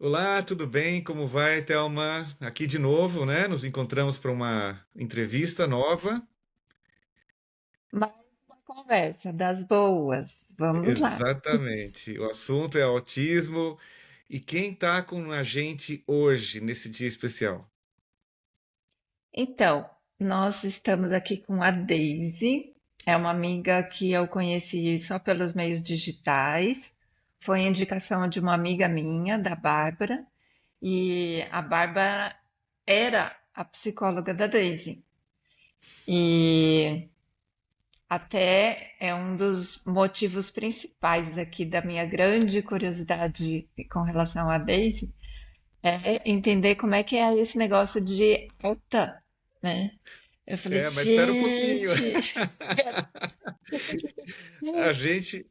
Olá, tudo bem? Como vai, Thelma? Aqui de novo, né? Nos encontramos para uma entrevista nova. Mais uma conversa das boas. Vamos lá. Exatamente. O assunto é autismo e quem está com a gente hoje, nesse dia especial? Então, nós estamos aqui com a Daisy. É uma amiga que eu conheci só pelos meios digitais. Foi indicação de uma amiga minha, da Bárbara, e a Bárbara era a psicóloga da Daisy. E até é um dos motivos principais aqui da minha grande curiosidade com relação à Daisy. É entender como é que é esse negócio de alta, né? Eu falei, É, mas espera um pouquinho. gente, A gente,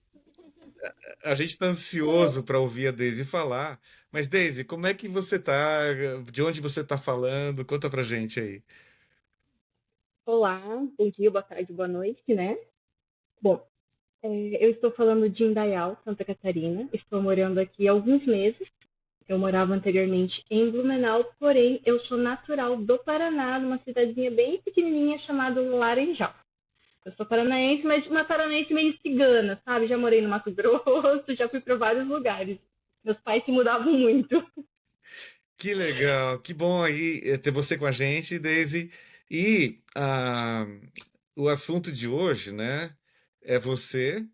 a gente está ansioso para ouvir a Daisy falar. Mas Daisy, como é que você tá? De onde você está falando? Conta pra gente aí. Olá, bom dia, boa tarde, boa noite, né? Bom, eu estou falando de Indaial, Santa Catarina. Estou morando aqui há alguns meses. Eu morava anteriormente em Blumenau, porém eu sou natural do Paraná, numa cidadezinha bem pequenininha chamada Laranjal. Eu sou paranaense, mas uma paranaense meio cigana, sabe? Já morei no Mato Grosso, já fui para vários lugares. Meus pais se mudavam muito. Que legal, que bom aí ter você com a gente, Daisy. E o assunto de hoje, né, é você.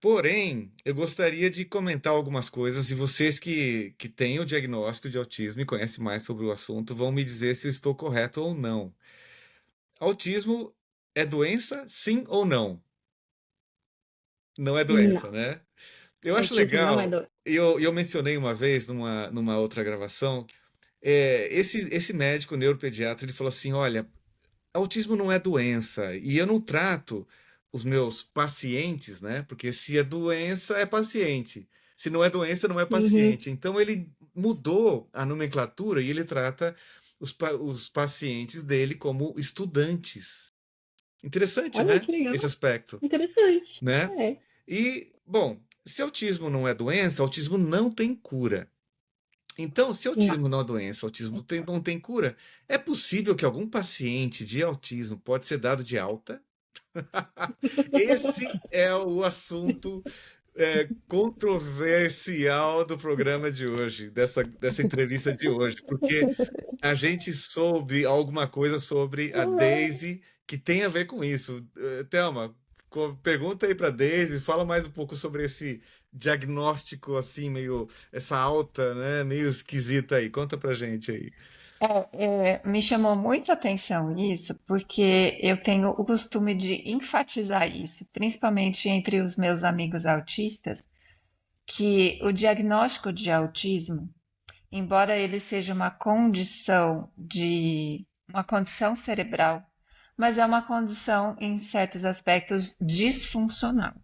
Porém, eu gostaria de comentar algumas coisas e vocês que têm o diagnóstico de autismo e conhecem mais sobre o assunto vão me dizer se estou correto ou não. Autismo é doença, sim ou não? Não é doença, Não, né? Eu acho autismo não é legal, doença. eu mencionei uma vez numa outra gravação. Esse médico neuropediatra ele falou assim: olha, autismo não é doença e eu não trato os meus pacientes, né? Porque se é doença, é paciente. Se não é doença, não é Uhum. paciente. Então ele mudou a nomenclatura e ele trata os pacientes dele como estudantes. Interessante, Olha né? que Esse legal, aspecto, interessante. né? É. E, bom, se autismo não é doença, autismo não tem cura. Então, se Não. autismo não é doença, não tem cura, é possível que algum paciente de autismo pode ser dado de alta? Esse é o assunto controversial do programa de hoje, dessa entrevista de hoje, porque a gente soube alguma coisa sobre a Daisy que tem a ver com isso. Thelma, pergunta aí para Daisy, fala mais um pouco sobre esse diagnóstico assim, meio essa alta, né, meio esquisita aí. Conta pra gente aí. Me chamou muita atenção isso, porque eu tenho o costume de enfatizar isso, principalmente entre os meus amigos autistas, que o diagnóstico de autismo, embora ele seja uma condição cerebral, mas é uma condição em certos aspectos disfuncional.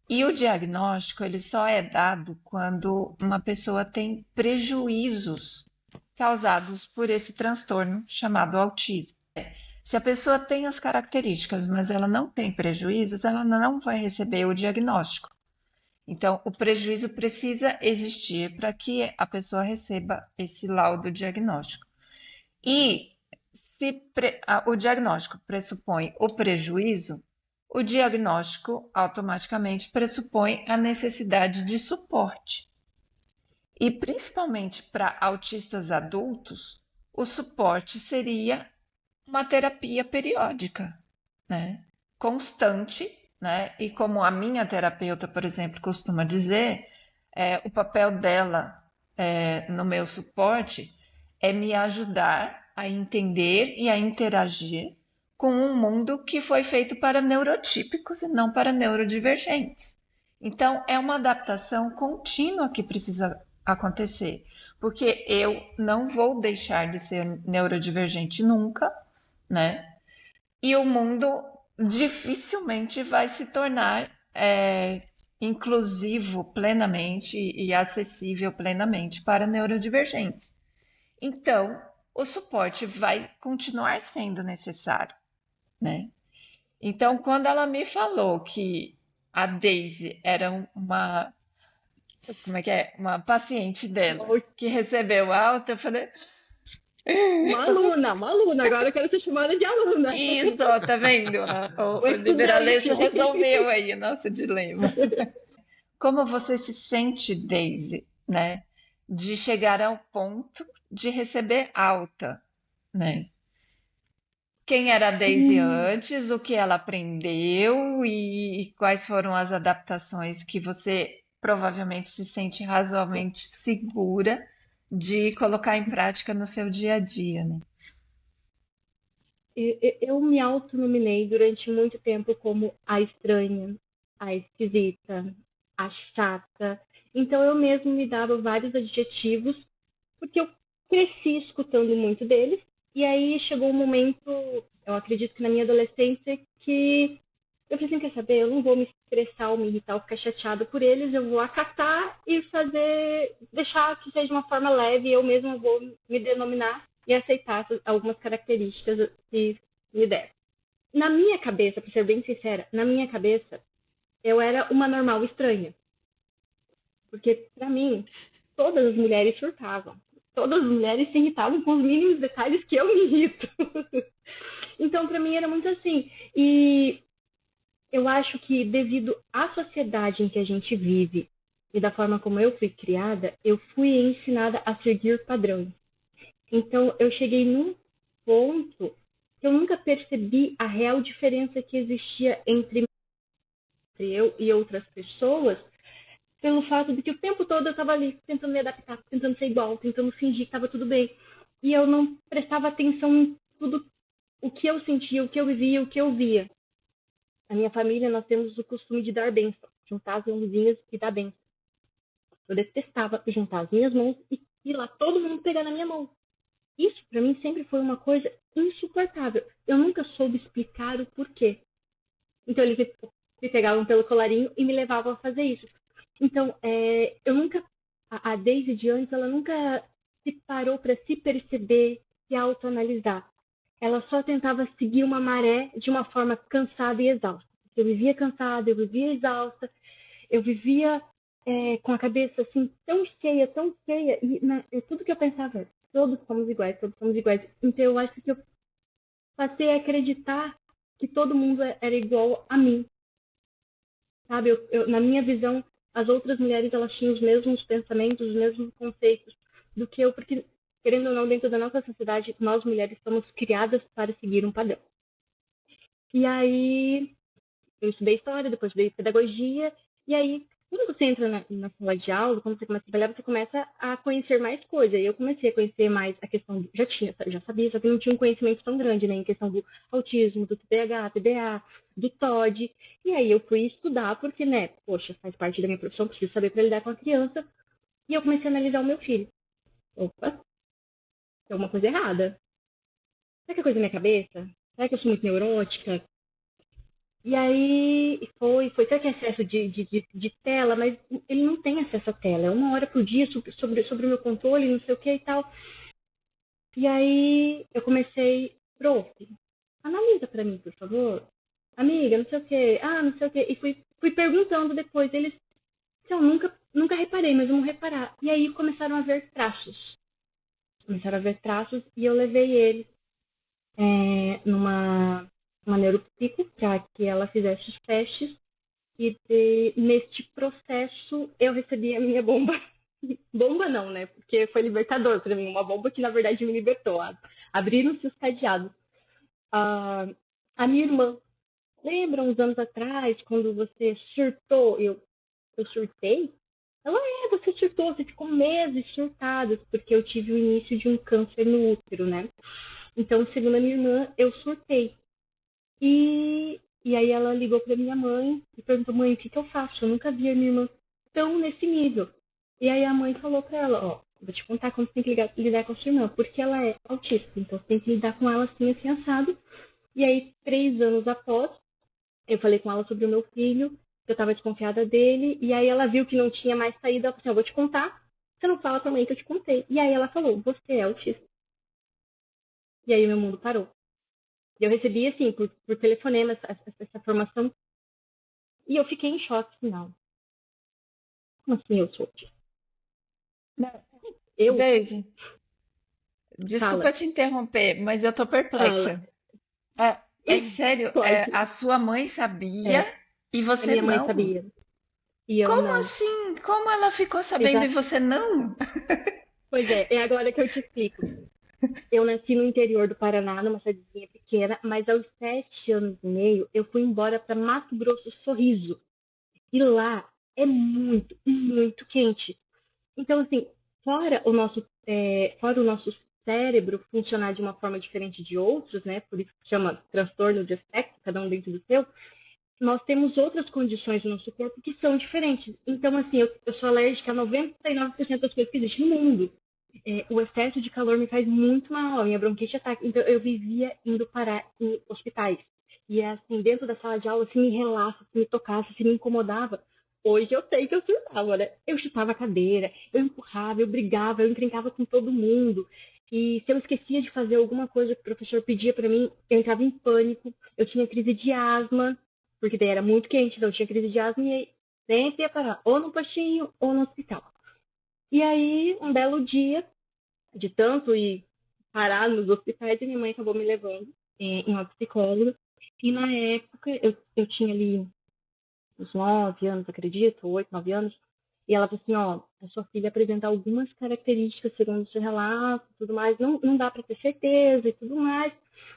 E o diagnóstico ele só é dado quando uma pessoa tem prejuízos causados por esse transtorno chamado autismo. Se a pessoa tem as características, mas ela não tem prejuízos, ela não vai receber o diagnóstico. Então, o prejuízo precisa existir para que a pessoa receba esse laudo diagnóstico. E o diagnóstico pressupõe o prejuízo, o diagnóstico automaticamente pressupõe a necessidade de suporte. E principalmente para autistas adultos, o suporte seria uma terapia periódica, né? Constante, né? E como a minha terapeuta, por exemplo, costuma dizer, o papel dela no meu suporte é me ajudar a entender e a interagir com um mundo que foi feito para neurotípicos e não para neurodivergentes. Então, é uma adaptação contínua que precisa acontecer, porque eu não vou deixar de ser neurodivergente nunca, né? E o mundo dificilmente vai se tornar inclusivo plenamente e acessível plenamente para neurodivergentes. Então, o suporte vai continuar sendo necessário, né? Então, quando ela me falou que a Daisy era uma como é que é? Uma paciente dela Uma que recebeu alta, eu falei, uma aluna, agora eu quero ser chamada de aluna. isso, ó, tá vendo? Vou O estudante. liberalês resolveu aí o nosso dilema. Como você se sente, Daisy, né? De chegar ao ponto de receber alta, né? Quem era a Daisy Hum, antes, o que ela aprendeu e quais foram as adaptações que você provavelmente se sente razoavelmente segura de colocar em prática no seu dia a dia, né? eu me autonominei durante muito tempo como a estranha, a esquisita, a chata. Então eu mesmo me dava vários adjetivos, porque eu cresci escutando muito deles. E aí chegou um momento, eu acredito que na minha adolescência, que eu falei assim, quer saber, eu não vou me estressar ou me irritar ou ficar chateada por eles, eu vou acatar e fazer, deixar que seja uma forma leve, eu mesma vou me denominar e aceitar algumas características que me deram. Na minha cabeça, para ser bem sincera, na minha cabeça, eu era uma normal estranha. Porque, para mim, todas as mulheres surtavam. Todas as mulheres se irritavam com os mínimos detalhes que eu me irrito. Então, para mim, era muito assim. E eu acho que devido à sociedade em que a gente vive e da forma como eu fui criada, eu fui ensinada a seguir padrões. Então eu cheguei num ponto que eu nunca percebi a real diferença que existia entre eu e outras pessoas, pelo fato de que o tempo todo eu estava ali tentando me adaptar, tentando ser igual, tentando fingir que estava tudo bem. E eu não prestava atenção em tudo o que eu sentia, o que eu vivia, o que eu via. A minha família, nós temos o costume de dar bênção, juntar as mãozinhas e dar bênção. Eu detestava juntar as minhas mãos e ir lá todo mundo pegar na minha mão. Isso, para mim, sempre foi uma coisa insuportável. Eu nunca soube explicar o porquê. Então, eles me pegavam pelo colarinho e me levavam a fazer isso. Então, eu nunca. A Daisy de antes, ela nunca se parou para se perceber e autoanalisar. Ela só tentava seguir uma maré de uma forma cansada e exausta. Eu vivia cansada, eu vivia exausta, eu vivia com a cabeça assim tão cheia, e tudo que eu pensava é, todos somos iguais, todos somos iguais. Então eu acho que eu passei a acreditar que todo mundo era igual a mim, sabe? Na minha visão, as outras mulheres elas tinham os mesmos pensamentos, os mesmos conceitos do que eu, porque querendo ou não, dentro da nossa sociedade, nós mulheres somos criadas para seguir um padrão. E aí eu estudei história, depois estudei pedagogia, e aí, quando você entra na sala de aula, quando você começa a trabalhar, você começa a conhecer mais coisas. E eu comecei a conhecer mais a questão, já sabia, só que não tinha um conhecimento tão grande, né, em questão do autismo, do TDAH, TDA, do TOD. E aí eu fui estudar, porque, né, poxa, faz parte da minha profissão, preciso saber para lidar com a criança. E eu comecei a analisar o meu filho. Opa, tem alguma coisa errada. Será que é coisa da minha cabeça? Será que eu sou muito neurótica? E aí será que é excesso de tela, mas ele não tem acesso à tela, é 1 hora por dia sobre o meu controle, não sei o que e tal. E aí eu comecei, prof, analisa pra mim, por favor. Amiga, não sei o que, não sei o que. E fui perguntando depois, eles, eu nunca reparei, mas vamos reparar. E aí começaram a ver traços. Começaram a ver traços e eu levei ele numa neuropsico para que ela fizesse os testes. E neste processo eu recebi a minha bomba. Bomba não, né? Porque foi libertador para mim. Uma bomba que na verdade me libertou. Abriram-se os cadeados. Ah, a minha irmã, lembra uns anos atrás, quando você surtou? Eu surtei? Ela você surtou, você ficou meses surtados, porque eu tive o início de um câncer no útero, né? Então, segundo a minha irmã, eu surtei. E aí ela ligou para minha mãe e perguntou, mãe, o que eu faço? Eu nunca vi a minha irmã tão nesse nível. E aí a mãe falou para ela, ó, vou te contar como você tem que lidar com a sua irmã, porque ela é autista, então você tem que lidar com ela assim, assado. E aí, 3 anos após, eu falei com ela sobre o meu filho, que eu estava desconfiada dele, e aí ela viu que não tinha mais saída, ela falou assim, eu vou te contar, você não fala pra mãe que eu te contei. E aí ela falou, você é autista. E aí o meu mundo parou. E eu recebi, assim, por telefonema, essa formação. E eu fiquei em choque, não. Como assim eu sou autista? Não, Eu? Daisy, Fala, desculpa te interromper, mas eu tô fala. perplexa. É sério, Pode. a sua mãe sabia É, e a você minha mãe não? sabia. E eu Como não. assim? Como ela ficou sabendo e Exato. você não? Pois é agora que eu te explico. Eu nasci no interior do Paraná, numa cidadezinha pequena, mas aos 7 anos e meio eu fui embora para Mato Grosso Sorriso. E lá é muito, muito quente. Então, assim, fora o nosso cérebro funcionar de uma forma diferente de outros, né? Por isso que chama transtorno de espectro, cada um dentro do seu, nós temos outras condições no nosso corpo que são diferentes. Então, assim, eu sou alérgica a 99% das coisas que existem no mundo. O excesso de calor me faz muito mal, a minha bronquite ataca. Então, eu vivia indo parar em hospitais. E é assim, dentro da sala de aula, se me relaxa, se me tocasse, se me incomodava. Hoje eu sei que eu surtava, né? Eu chutava a cadeira, eu empurrava, eu brigava, eu encrencava com todo mundo. E se eu esquecia de fazer alguma coisa que o professor pedia para mim, eu entrava em pânico. Eu tinha crise de asma, porque daí era muito quente, então eu tinha crise de asma e aí sempre ia parar ou no postinho ou no hospital. E aí, um belo dia, de tanto ir parar nos hospitais, a minha mãe acabou me levando em uma psicóloga. E na época, eu tinha ali uns 9 anos, acredito, 8, 9 anos. E ela falou assim, ó, a sua filha apresenta algumas características segundo o seu relato, tudo mais, não dá para ter certeza e tudo mais.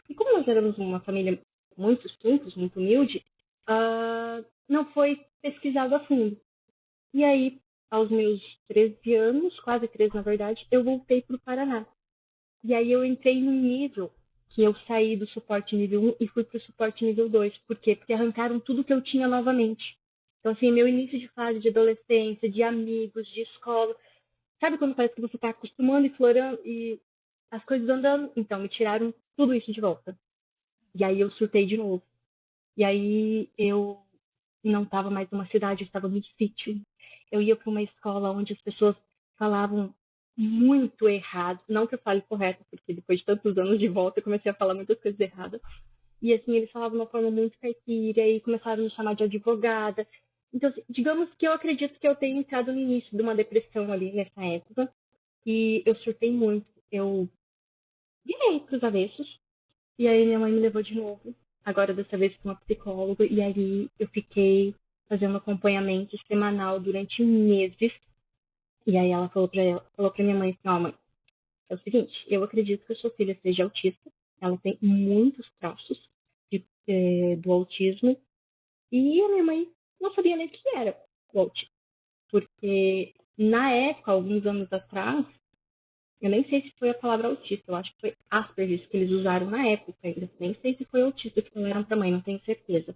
E como nós éramos uma família muito simples, muito humilde, não foi pesquisado a fundo. E aí, aos meus 13 anos, quase 13 na verdade, eu voltei para o Paraná. E aí eu entrei num nível que eu saí do suporte nível 1 e fui para o suporte nível 2. Por quê? Porque arrancaram tudo que eu tinha novamente. Então, assim, meu início de fase de adolescência, de amigos, de escola. Sabe quando parece que você está acostumando e florando e as coisas andando? Então, me tiraram tudo isso de volta. E aí eu surtei de novo. E aí eu não estava mais numa cidade, eu estava no sítio. Eu ia para uma escola onde as pessoas falavam muito errado. Não que eu fale correto, porque depois de tantos anos de volta eu comecei a falar muitas coisas erradas. E assim, eles falavam de uma forma muito caipira e começaram a me chamar de advogada. Então, assim, digamos que eu acredito que eu tenha entrado no início de uma depressão ali nessa época. E eu surtei muito. Eu virei para os avessos. E aí minha mãe me levou de novo, agora dessa vez para uma psicóloga, e aí eu fiquei fazendo acompanhamento semanal durante meses. E aí ela falou para minha mãe assim, ó, mãe, é o seguinte, eu acredito que a sua filha seja autista, ela tem muitos traços do autismo, e a minha mãe não sabia nem o que era o autismo, porque na época, alguns anos atrás, eu nem sei se foi a palavra autista, eu acho que foi Asperger que eles usaram na época ainda. Nem sei se foi autista que falaram pra mãe, não tenho certeza.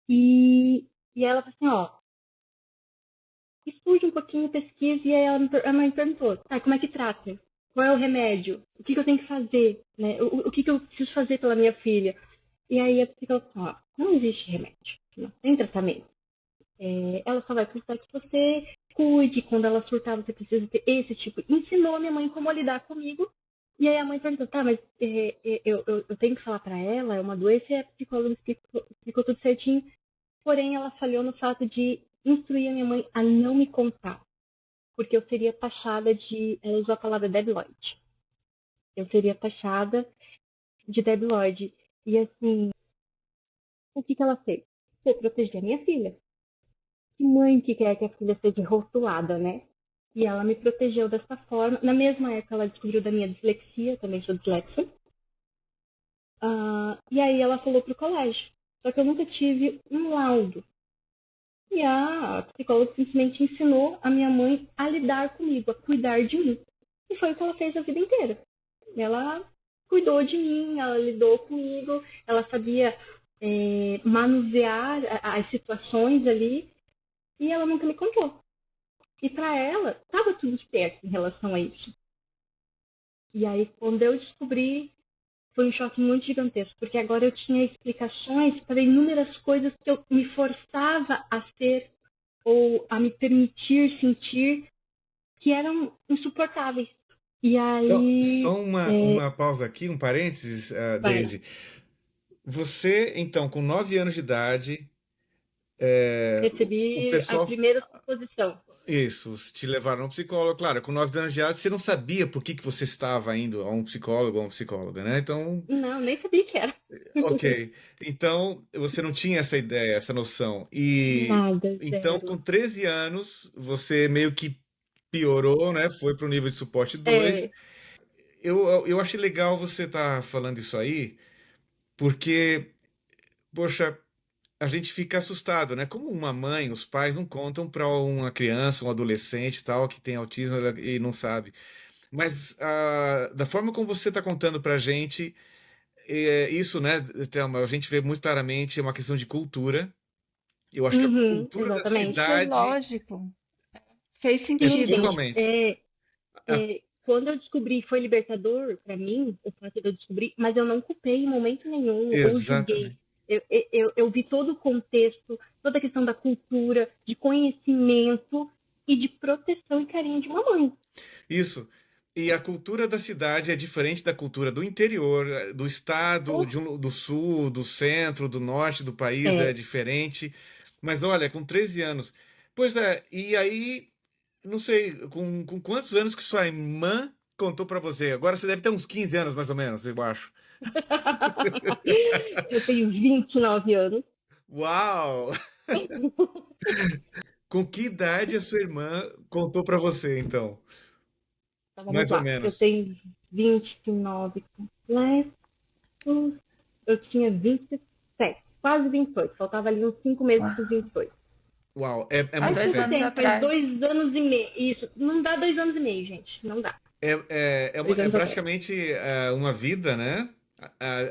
E ela falou assim, ó, estude um pouquinho, pesquise, e aí a mãe perguntou, ah, como é que trata? Qual é o remédio? O que eu tenho que fazer? Né? O que eu preciso fazer pela minha filha? E aí a psicóloga falou, ó, não existe remédio, não tem tratamento. Ela só vai precisar que você cuide, quando ela surtar, você precisa ter esse tipo. Ensinou a minha mãe como lidar comigo. E aí a mãe perguntou, tá, mas eu tenho que falar pra ela, é uma doença, e a psicóloga explicou tudo certinho. Porém, ela falhou no fato de instruir a minha mãe a não me contar. Porque eu seria taxada de, ela usou a palavra debilóide. Eu seria taxada de debilóide. E assim, o que ela fez? Foi proteger a minha filha. Que mãe que quer que a filha seja rotulada, né? E ela me protegeu dessa forma. Na mesma época, ela descobriu da minha dislexia, eu também sou dislexa. E aí ela falou pro colégio. Só que eu nunca tive um laudo. E a psicóloga simplesmente ensinou a minha mãe a lidar comigo, a cuidar de mim. E foi o que ela fez a vida inteira. Ela cuidou de mim, ela lidou comigo, ela sabia manusear as situações ali, e ela nunca me contou. E para ela, estava tudo certo em relação a isso. E aí, quando eu descobri, foi um choque muito gigantesco, porque agora eu tinha explicações para inúmeras coisas que eu me forçava a ser ou a me permitir sentir que eram insuportáveis. E aí, Só uma pausa aqui, um parênteses, vai. Daisy. Você, então, com 9 anos de idade, O Recebi a pessoal. primeira suposição. Isso, te levaram a um psicólogo. Claro, com 9 anos de idade, você não sabia por que que você estava indo a um psicólogo ou a uma psicóloga, né? Então, Não, nem sabia que era. ok. Então, você não tinha essa ideia, essa noção. E Nada, então, com zero. 13 anos, você meio que piorou, né? Foi para o nível de suporte 2. É, Eu achei legal você estar falando isso aí, porque, poxa, a gente fica assustado, né? Como uma mãe, os pais não contam para uma criança, um adolescente, e tal, que tem autismo e não sabe. Mas da forma como você está contando para a gente, isso, né, Thelma, a gente vê muito claramente é uma questão de cultura. Eu acho que a uhum, cultura da exatamente. cidade Fisiológico. Fez é Sim, sentido. gente, totalmente. Ah, quando eu descobri, foi libertador para mim, o fato de eu descobrir, mas eu não culpei em momento nenhum ou julguei. exatamente. Eu vi todo o contexto, toda a questão da cultura, de conhecimento e de proteção e carinho de uma mãe. Isso. E a cultura da cidade é diferente da cultura do interior, do estado, Oh, do sul, do centro, do norte do país é é, diferente. Mas olha, com 13 anos. Pois é, e aí, não sei, com quantos anos que sua irmã contou pra você? Agora você deve ter uns 15 anos, mais ou menos, eu acho. eu tenho 29 anos. Uau! Com que idade a sua irmã contou pra você, então? Então vamos Mais ou lá. Eu menos. tenho 29 completos. Eu tinha 27, quase 28. Faltava ali uns 5 meses para os Uau. 28. Uau, é Faz muito Dois pouco tempo. anos tempo, faz atrás. 2 anos e meio. Isso, não dá 2 anos e meio, gente. Não dá. Dois É anos atrás. praticamente uma vida, né?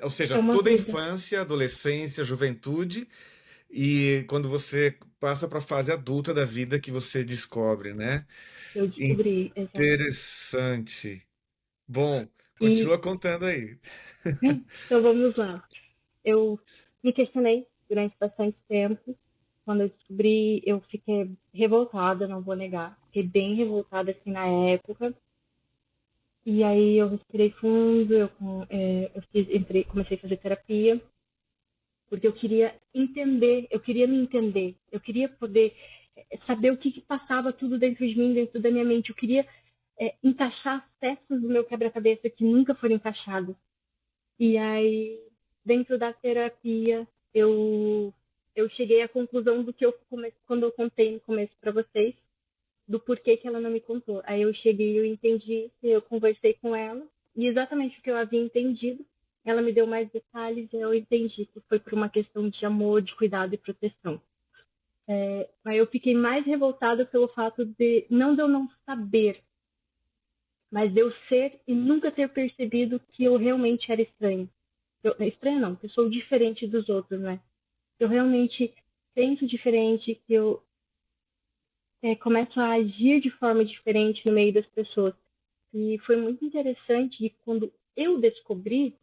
Ou seja, É uma toda a vida. infância, adolescência, juventude, e quando você passa para a fase adulta da vida que você descobre, né? Eu descobri, exatamente. Interessante. Bom, E continua contando aí. então vamos lá. Eu me questionei durante bastante tempo. Quando eu descobri, eu fiquei revoltada, não vou negar. Fiquei bem revoltada assim na época. E aí eu respirei fundo, comecei a fazer terapia, porque eu queria entender, eu queria me entender, eu queria poder saber o que, que passava tudo dentro de mim, dentro da minha mente. Eu queria encaixar as peças do meu quebra-cabeça que nunca foram encaixadas. E aí, dentro da terapia, eu cheguei à conclusão do que quando eu contei no começo para vocês, do porquê que ela não me contou. Aí eu cheguei, eu entendi, eu conversei com ela, e exatamente o que eu havia entendido, ela me deu mais detalhes e eu entendi que foi por uma questão de amor, de cuidado e proteção. Aí eu fiquei mais revoltada pelo fato de eu não saber, mas de eu ser e nunca ter percebido que eu realmente era estranha. Estranha não, que eu sou diferente dos outros, né? Eu realmente penso diferente, que eu começo a agir de forma diferente no meio das pessoas. E foi muito interessante que quando eu descobri,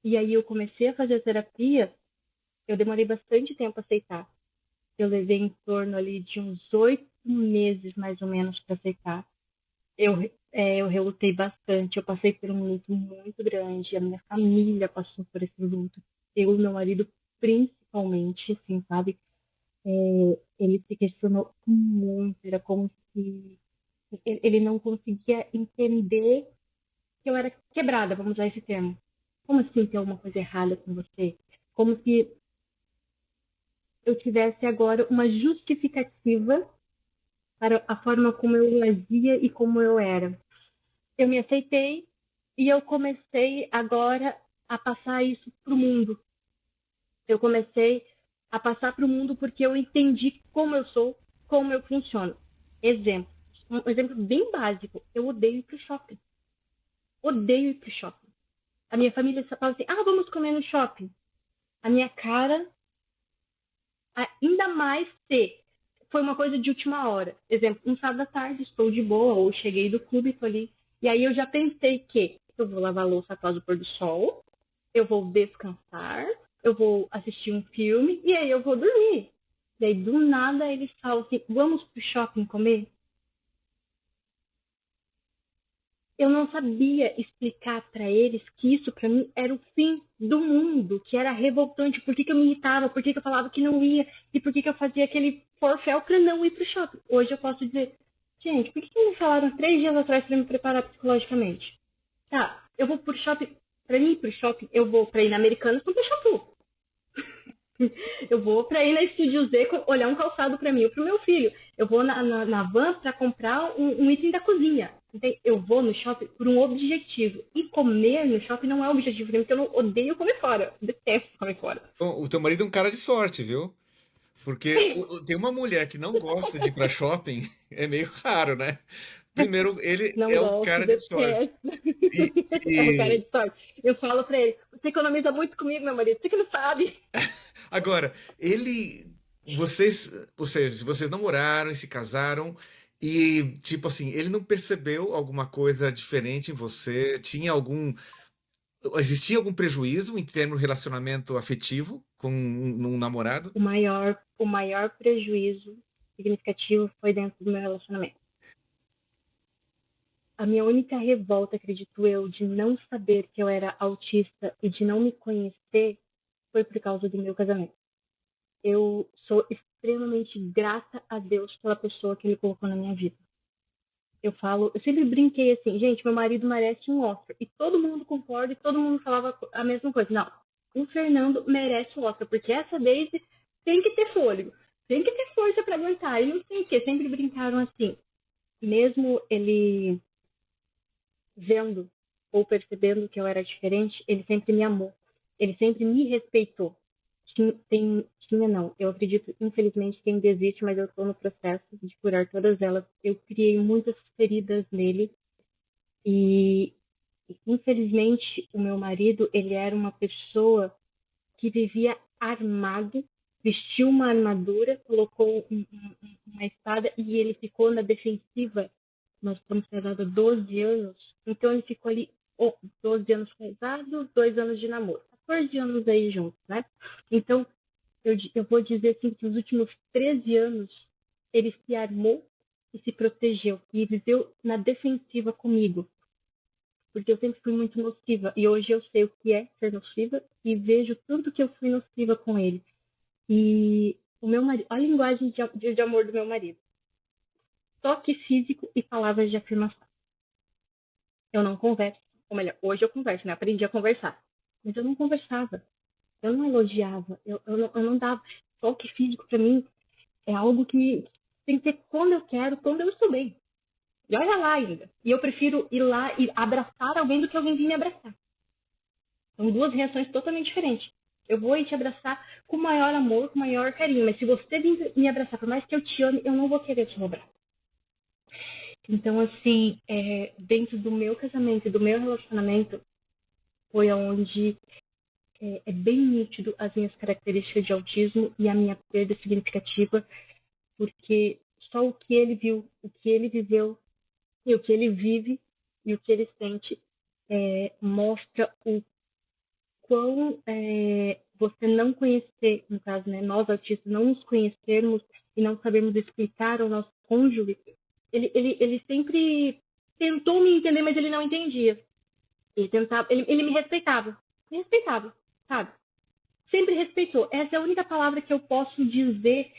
e aí eu comecei a fazer terapia, eu demorei bastante tempo a aceitar. Eu levei em torno ali de uns 8 meses, mais ou menos, para aceitar. Eu relutei bastante, eu passei por um luto muito grande, a minha família passou por esse luto. Eu e meu marido, principalmente, assim, sabe? Ele se questionou muito, era como se ele não conseguia entender que eu era quebrada, vamos usar esse termo. Como assim tem alguma coisa errada com você? Como se eu tivesse agora uma justificativa para a forma como eu agia e como eu era. Eu me aceitei e eu comecei agora a passar isso para o mundo. Eu comecei a passar para o mundo porque eu entendi como eu sou, como eu funciono. Exemplo, um exemplo bem básico. Eu odeio ir para o shopping. Odeio ir para o shopping. A minha família só fala assim, vamos comer no shopping. A minha cara, ainda mais se foi uma coisa de última hora. Exemplo, um sábado à tarde, estou de boa, ou cheguei do clube, estou ali. E aí eu já pensei que eu vou lavar a louça após o pôr do sol, eu vou descansar, eu vou assistir um filme, e aí eu vou dormir. E aí, do nada, eles falam assim, vamos pro shopping comer? eu não sabia explicar para eles que isso para mim era o fim do mundo, que era revoltante, por que eu me irritava, por que eu falava que não ia, e por que eu fazia aquele forféu para não ir pro shopping. Hoje eu posso dizer, gente, por que me falaram 3 dias atrás para me preparar psicologicamente? Tá, eu vou pro shopping, para mim ir pro shopping, eu vou para ir na Americanas comprar shampoo. Eu vou para ir na Estúdio Z olhar um calçado para mim ou para o meu filho. Eu vou na van para comprar um item da cozinha. Então, eu vou no shopping por um objetivo. E comer no shopping não é um objetivo para mim, porque eu não odeio comer fora. Eu detesto comer fora. Bom, o teu marido é um cara de sorte, viu? Porque tem uma mulher que não gosta de ir pra shopping, é meio raro, né? Primeiro, ele Não é um gosto, cara de sorte. detesto. E, É um cara e de sorte. Eu falo para ele, você economiza muito comigo, meu marido, você que não sabe. agora, vocês, ou seja, vocês namoraram e se casaram e, tipo assim, ele não percebeu alguma coisa diferente em você? Existia algum prejuízo em termos de relacionamento afetivo com um namorado? O maior prejuízo significativo foi dentro do meu relacionamento. A minha única revolta, acredito eu, de não saber que eu era autista e de não me conhecer foi por causa do meu casamento. Eu sou extremamente grata a Deus pela pessoa que ele colocou na minha vida. Eu sempre brinquei assim, gente, meu marido merece um Oscar. E todo mundo concorda e todo mundo falava a mesma coisa. Não, o Fernando merece o Oscar, porque essa Daisy tem que ter fôlego, tem que ter força para aguentar. E não sei o que, sempre brincaram assim. Mesmo ele vendo ou percebendo que eu era diferente, ele sempre me amou. Ele sempre me respeitou. Tinha não. Eu acredito, infelizmente, quem desiste, mas eu estou no processo de curar todas elas. Eu criei muitas feridas nele e, infelizmente, o meu marido, ele era uma pessoa que vivia armado, vestiu uma armadura, colocou uma espada e ele ficou na defensiva. Nós estamos casados há 12 anos, então ele ficou ali 12 anos casados, 2 anos de namoro, 14 anos aí juntos, né? Então, eu vou dizer assim que nos últimos 13 anos ele se armou e se protegeu e viveu na defensiva comigo, porque eu sempre fui muito nociva e hoje eu sei o que é ser nociva e vejo tanto que eu fui nociva com ele. E o meu marido, a linguagem de amor do meu marido, toque físico e palavras de afirmação. Eu não converso, ou melhor, hoje eu converso, né? Aprendi a conversar, mas eu não conversava, eu não elogiava, eu não dava. Toque físico para mim é algo que tem que ter quando eu quero, quando eu estou bem. E olha lá ainda. E eu prefiro ir lá e abraçar alguém do que alguém vir me abraçar. São duas reações totalmente diferentes. Eu vou ir te abraçar com maior amor, com maior carinho. Mas se você vir me abraçar, por mais que eu te ame, eu não vou querer te abraçar. Então, assim, dentro do meu casamento e do meu relacionamento, foi onde é bem nítido as minhas características de autismo e a minha perda significativa, porque só o que ele viu, o que ele viveu, e o que ele vive e o que ele sente mostra o quão você não conhecer, no caso, né, nós autistas não nos conhecermos e não sabermos explicar ao nosso cônjuge, ele sempre tentou me entender, mas ele não entendia. Ele me respeitava, sabe? Sempre respeitou. Essa é a única palavra que eu posso dizer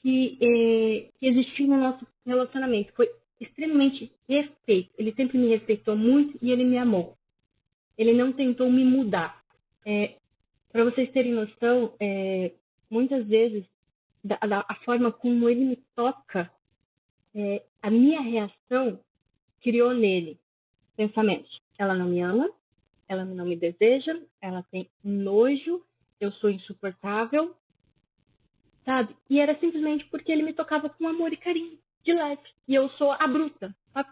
que existiu no nosso relacionamento. Foi extremamente respeito. Ele sempre me respeitou muito e ele me amou. Ele não tentou me mudar. Para vocês terem noção, muitas vezes, a forma como ele me toca, a minha reação criou nele pensamentos. Ela não me ama, ela não me deseja, ela tem nojo, eu sou insuportável, sabe? E era simplesmente porque ele me tocava com amor e carinho, de leve. E eu sou a bruta. Pra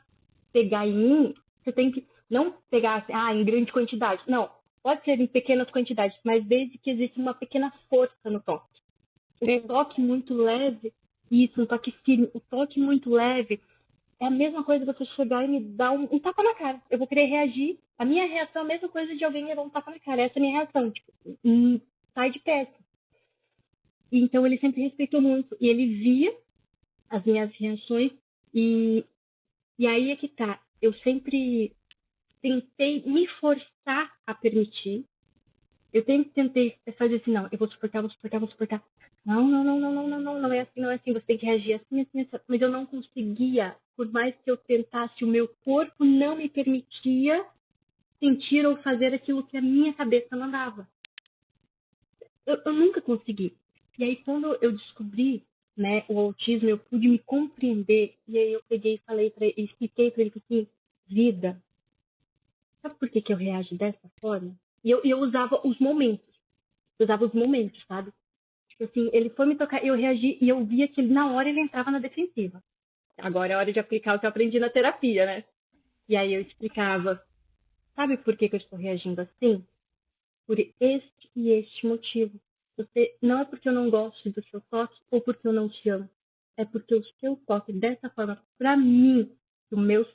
pegar em mim, você tem que não pegar assim, em grande quantidade. Não, pode ser em pequenas quantidades, mas desde que exista uma pequena força no toque. O toque muito leve, isso, um toque firme, o toque muito leve é a mesma coisa você chegar e me dar um tapa na cara. Eu vou querer reagir. A minha reação é a mesma coisa de alguém me dar um tapa na cara. Essa é a minha reação. Tipo, sai de perto. Então ele sempre respeitou muito. E ele via as minhas reações. E aí é que tá. Eu sempre tentei me forçar a permitir. Eu tentei fazer assim, não, eu vou suportar, vou suportar, vou suportar. Não, não, não, não, não, não, não, não é assim, não é assim, você tem que reagir assim, assim, assim. Mas eu não conseguia, por mais que eu tentasse, o meu corpo não me permitia sentir ou fazer aquilo que a minha cabeça mandava. Eu nunca consegui. E aí, quando eu descobri, né, o autismo, eu pude me compreender, e aí eu peguei e falei para ele, expliquei para ele assim, vida, sabe por que eu reajo dessa forma? E eu usava os momentos. Eu usava os momentos, sabe? Tipo assim, ele foi me tocar, eu reagi e eu via que ele, na hora ele entrava na defensiva. Agora é hora de aplicar o que eu aprendi na terapia, né? E aí eu explicava, sabe por que eu estou reagindo assim? Por este e este motivo. Você não é porque eu não gosto do seu toque ou porque eu não te amo. É porque o seu toque dessa forma, para mim,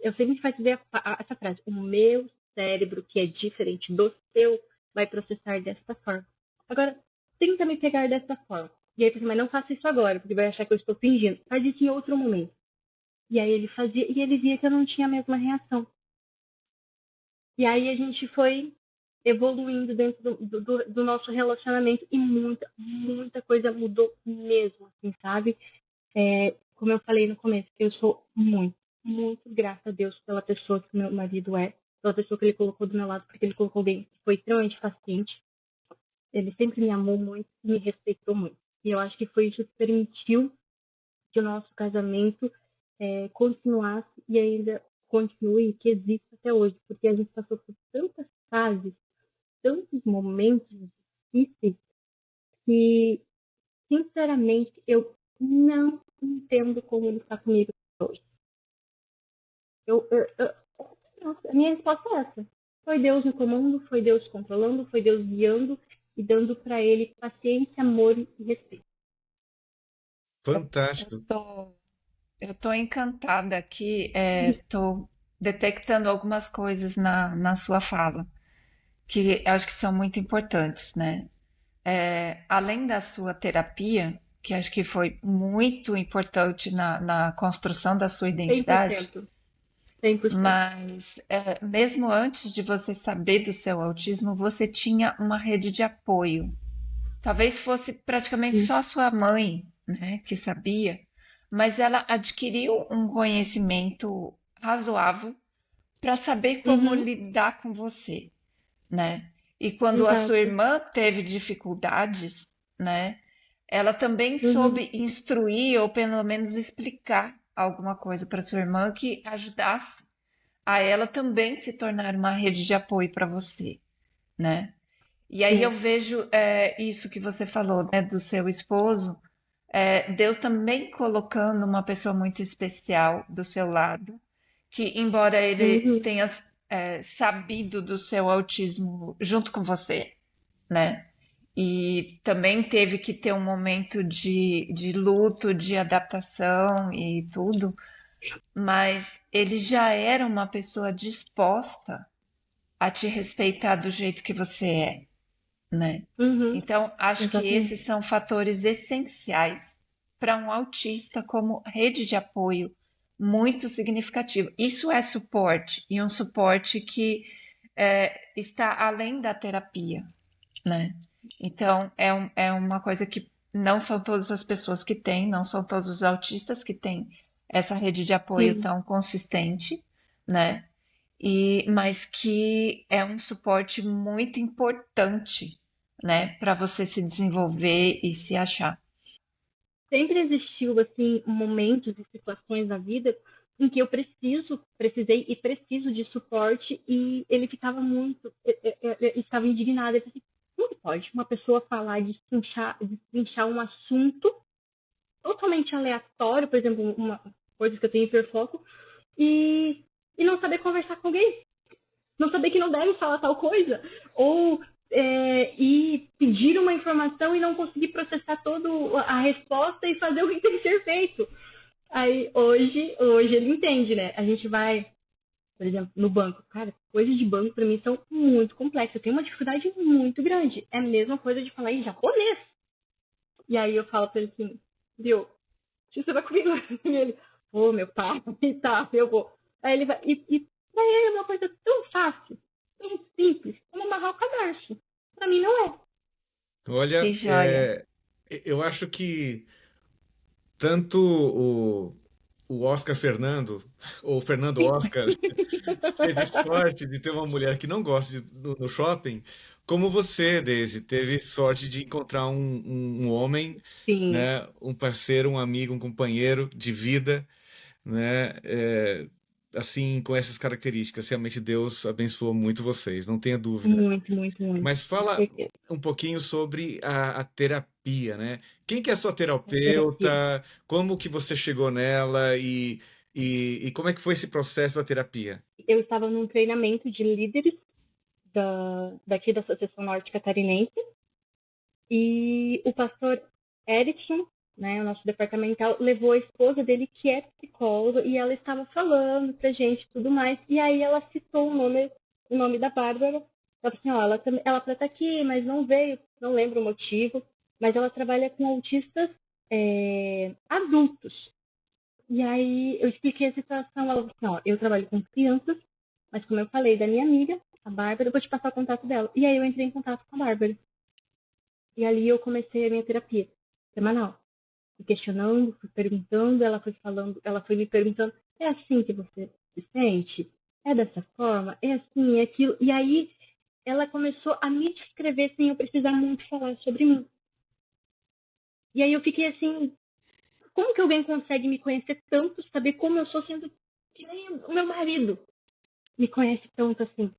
eu sempre faço ver essa frase, o meu cérebro, que é diferente do seu, vai processar dessa forma. Agora, tenta me pegar dessa forma. E aí eu pensei, mas não faça isso agora, porque vai achar que eu estou fingindo. Faz isso em outro momento. E aí ele fazia, e ele via que eu não tinha a mesma reação. E aí a gente foi evoluindo dentro do nosso relacionamento e muita coisa mudou mesmo, assim, sabe? Como eu falei no começo, eu sou muito grata a Deus pela pessoa que meu marido é, pela pessoa que ele colocou do meu lado, porque ele colocou alguém que foi extremamente paciente. Ele sempre me amou muito e me respeitou muito. E eu acho que foi isso que permitiu que o nosso casamento continuasse e ainda continue, que existe até hoje, porque a gente passou por tantas fases, tantos momentos difíceis, que, sinceramente, eu não entendo como ele está comigo hoje. Nossa, a minha resposta é essa. Foi Deus no comando, foi Deus controlando, foi Deus guiando e dando para ele paciência, amor e respeito. Eu, eu Fantástico. tô, eu tô encantada aqui, tô detectando algumas coisas na sua fala, que eu acho que são muito importantes, né? Além da sua terapia, que acho que foi muito importante na construção da sua identidade, 100%. 100%. mas mesmo antes de você saber do seu autismo, você tinha uma rede de apoio. Talvez fosse praticamente Sim. só a sua mãe, né, que sabia, mas ela adquiriu um conhecimento razoável para saber como Uhum. lidar com você, né? E quando a sua Exato. irmã teve dificuldades, né, ela também Uhum. soube instruir ou pelo menos explicar alguma coisa para sua irmã que ajudasse a ela também se tornar uma rede de apoio para você, né? E aí eu Sim. vejo isso que você falou, né, do seu esposo, Deus também colocando uma pessoa muito especial do seu lado, que embora ele Uhum. tenha sabido do seu autismo junto com você, né? E também teve que ter um momento de luto, de adaptação e tudo, mas ele já era uma pessoa disposta a te respeitar do jeito que você é, né? Uhum. Então, acho que Exatamente. esses são fatores essenciais para um autista como rede de apoio muito significativo. Isso é suporte, e um suporte que está além da terapia, né? Então, é uma coisa que não são todas as pessoas que têm, não são todos os autistas que têm essa rede de apoio Sim. tão consistente, né? Mas que é um suporte muito importante, né, para você se desenvolver e se achar. Sempre existiu, assim, momentos e situações na vida em que eu precisei e preciso de suporte e ele ficava muito, estava indignado. Ele disse assim, como que pode uma pessoa falar de destrinchar um assunto totalmente aleatório, por exemplo, uma coisa que eu tenho hiperfoco, e, e não saber conversar com alguém? Não saber que não deve falar tal coisa, ou e pedir uma informação e não conseguir processar toda a resposta e fazer o que tem que ser feito. Aí hoje ele entende, né? A gente vai, por exemplo, no banco. Cara, coisas de banco para mim são muito complexas. Eu tenho uma dificuldade muito grande. É a mesma coisa de falar em japonês. E aí eu falo para ele assim, viu, você vai comigo? E ele, ô, meu pai, tá, eu vou. Aí ele vai, Pra ele é uma coisa tão fácil, tão simples, como amarrar o cadarço. Pra mim não é. Que Olha, joia. eu acho que tanto o Oscar Fernando, ou Fernando Oscar, teve sorte de ter uma mulher que não gosta de, no shopping, como você, Daisy, teve sorte de encontrar um homem, Sim, né, um parceiro, um amigo, um companheiro de vida, né, assim, com essas características. Realmente Deus abençoou muito vocês, não tenha dúvida. muito, muito, muito. Mas Com fala certeza. um pouquinho sobre a terapia, né? Quem que é a sua A terapia. terapeuta? Como que você chegou nela e como é que foi esse processo da terapia? Eu estava num treinamento de líderes daqui da Associação Norte Catarinense e o pastor Erickson, né, o nosso departamental, levou a esposa dele, que é psicóloga, e ela estava falando pra gente tudo mais. E aí ela citou o nome da Bárbara. Ela falou assim, ó, ela pra estar aqui, mas não veio, não lembro o motivo, mas ela trabalha com autistas adultos. E aí eu expliquei a situação, ela falou assim, ó, eu trabalho com crianças, mas como eu falei da minha amiga, a Bárbara, eu vou te passar o contato dela. E aí eu entrei em contato com a Bárbara. E ali eu comecei a minha terapia semanal. Fui questionando, fui perguntando, ela foi falando, ela foi me perguntando, é assim que você se sente? É dessa forma? É assim, é aquilo? E aí ela começou a me descrever sem eu precisar muito falar sobre mim. E aí eu fiquei assim, como que alguém consegue me conhecer tanto, saber como eu sou, sendo que nem o meu marido me conhece tanto assim?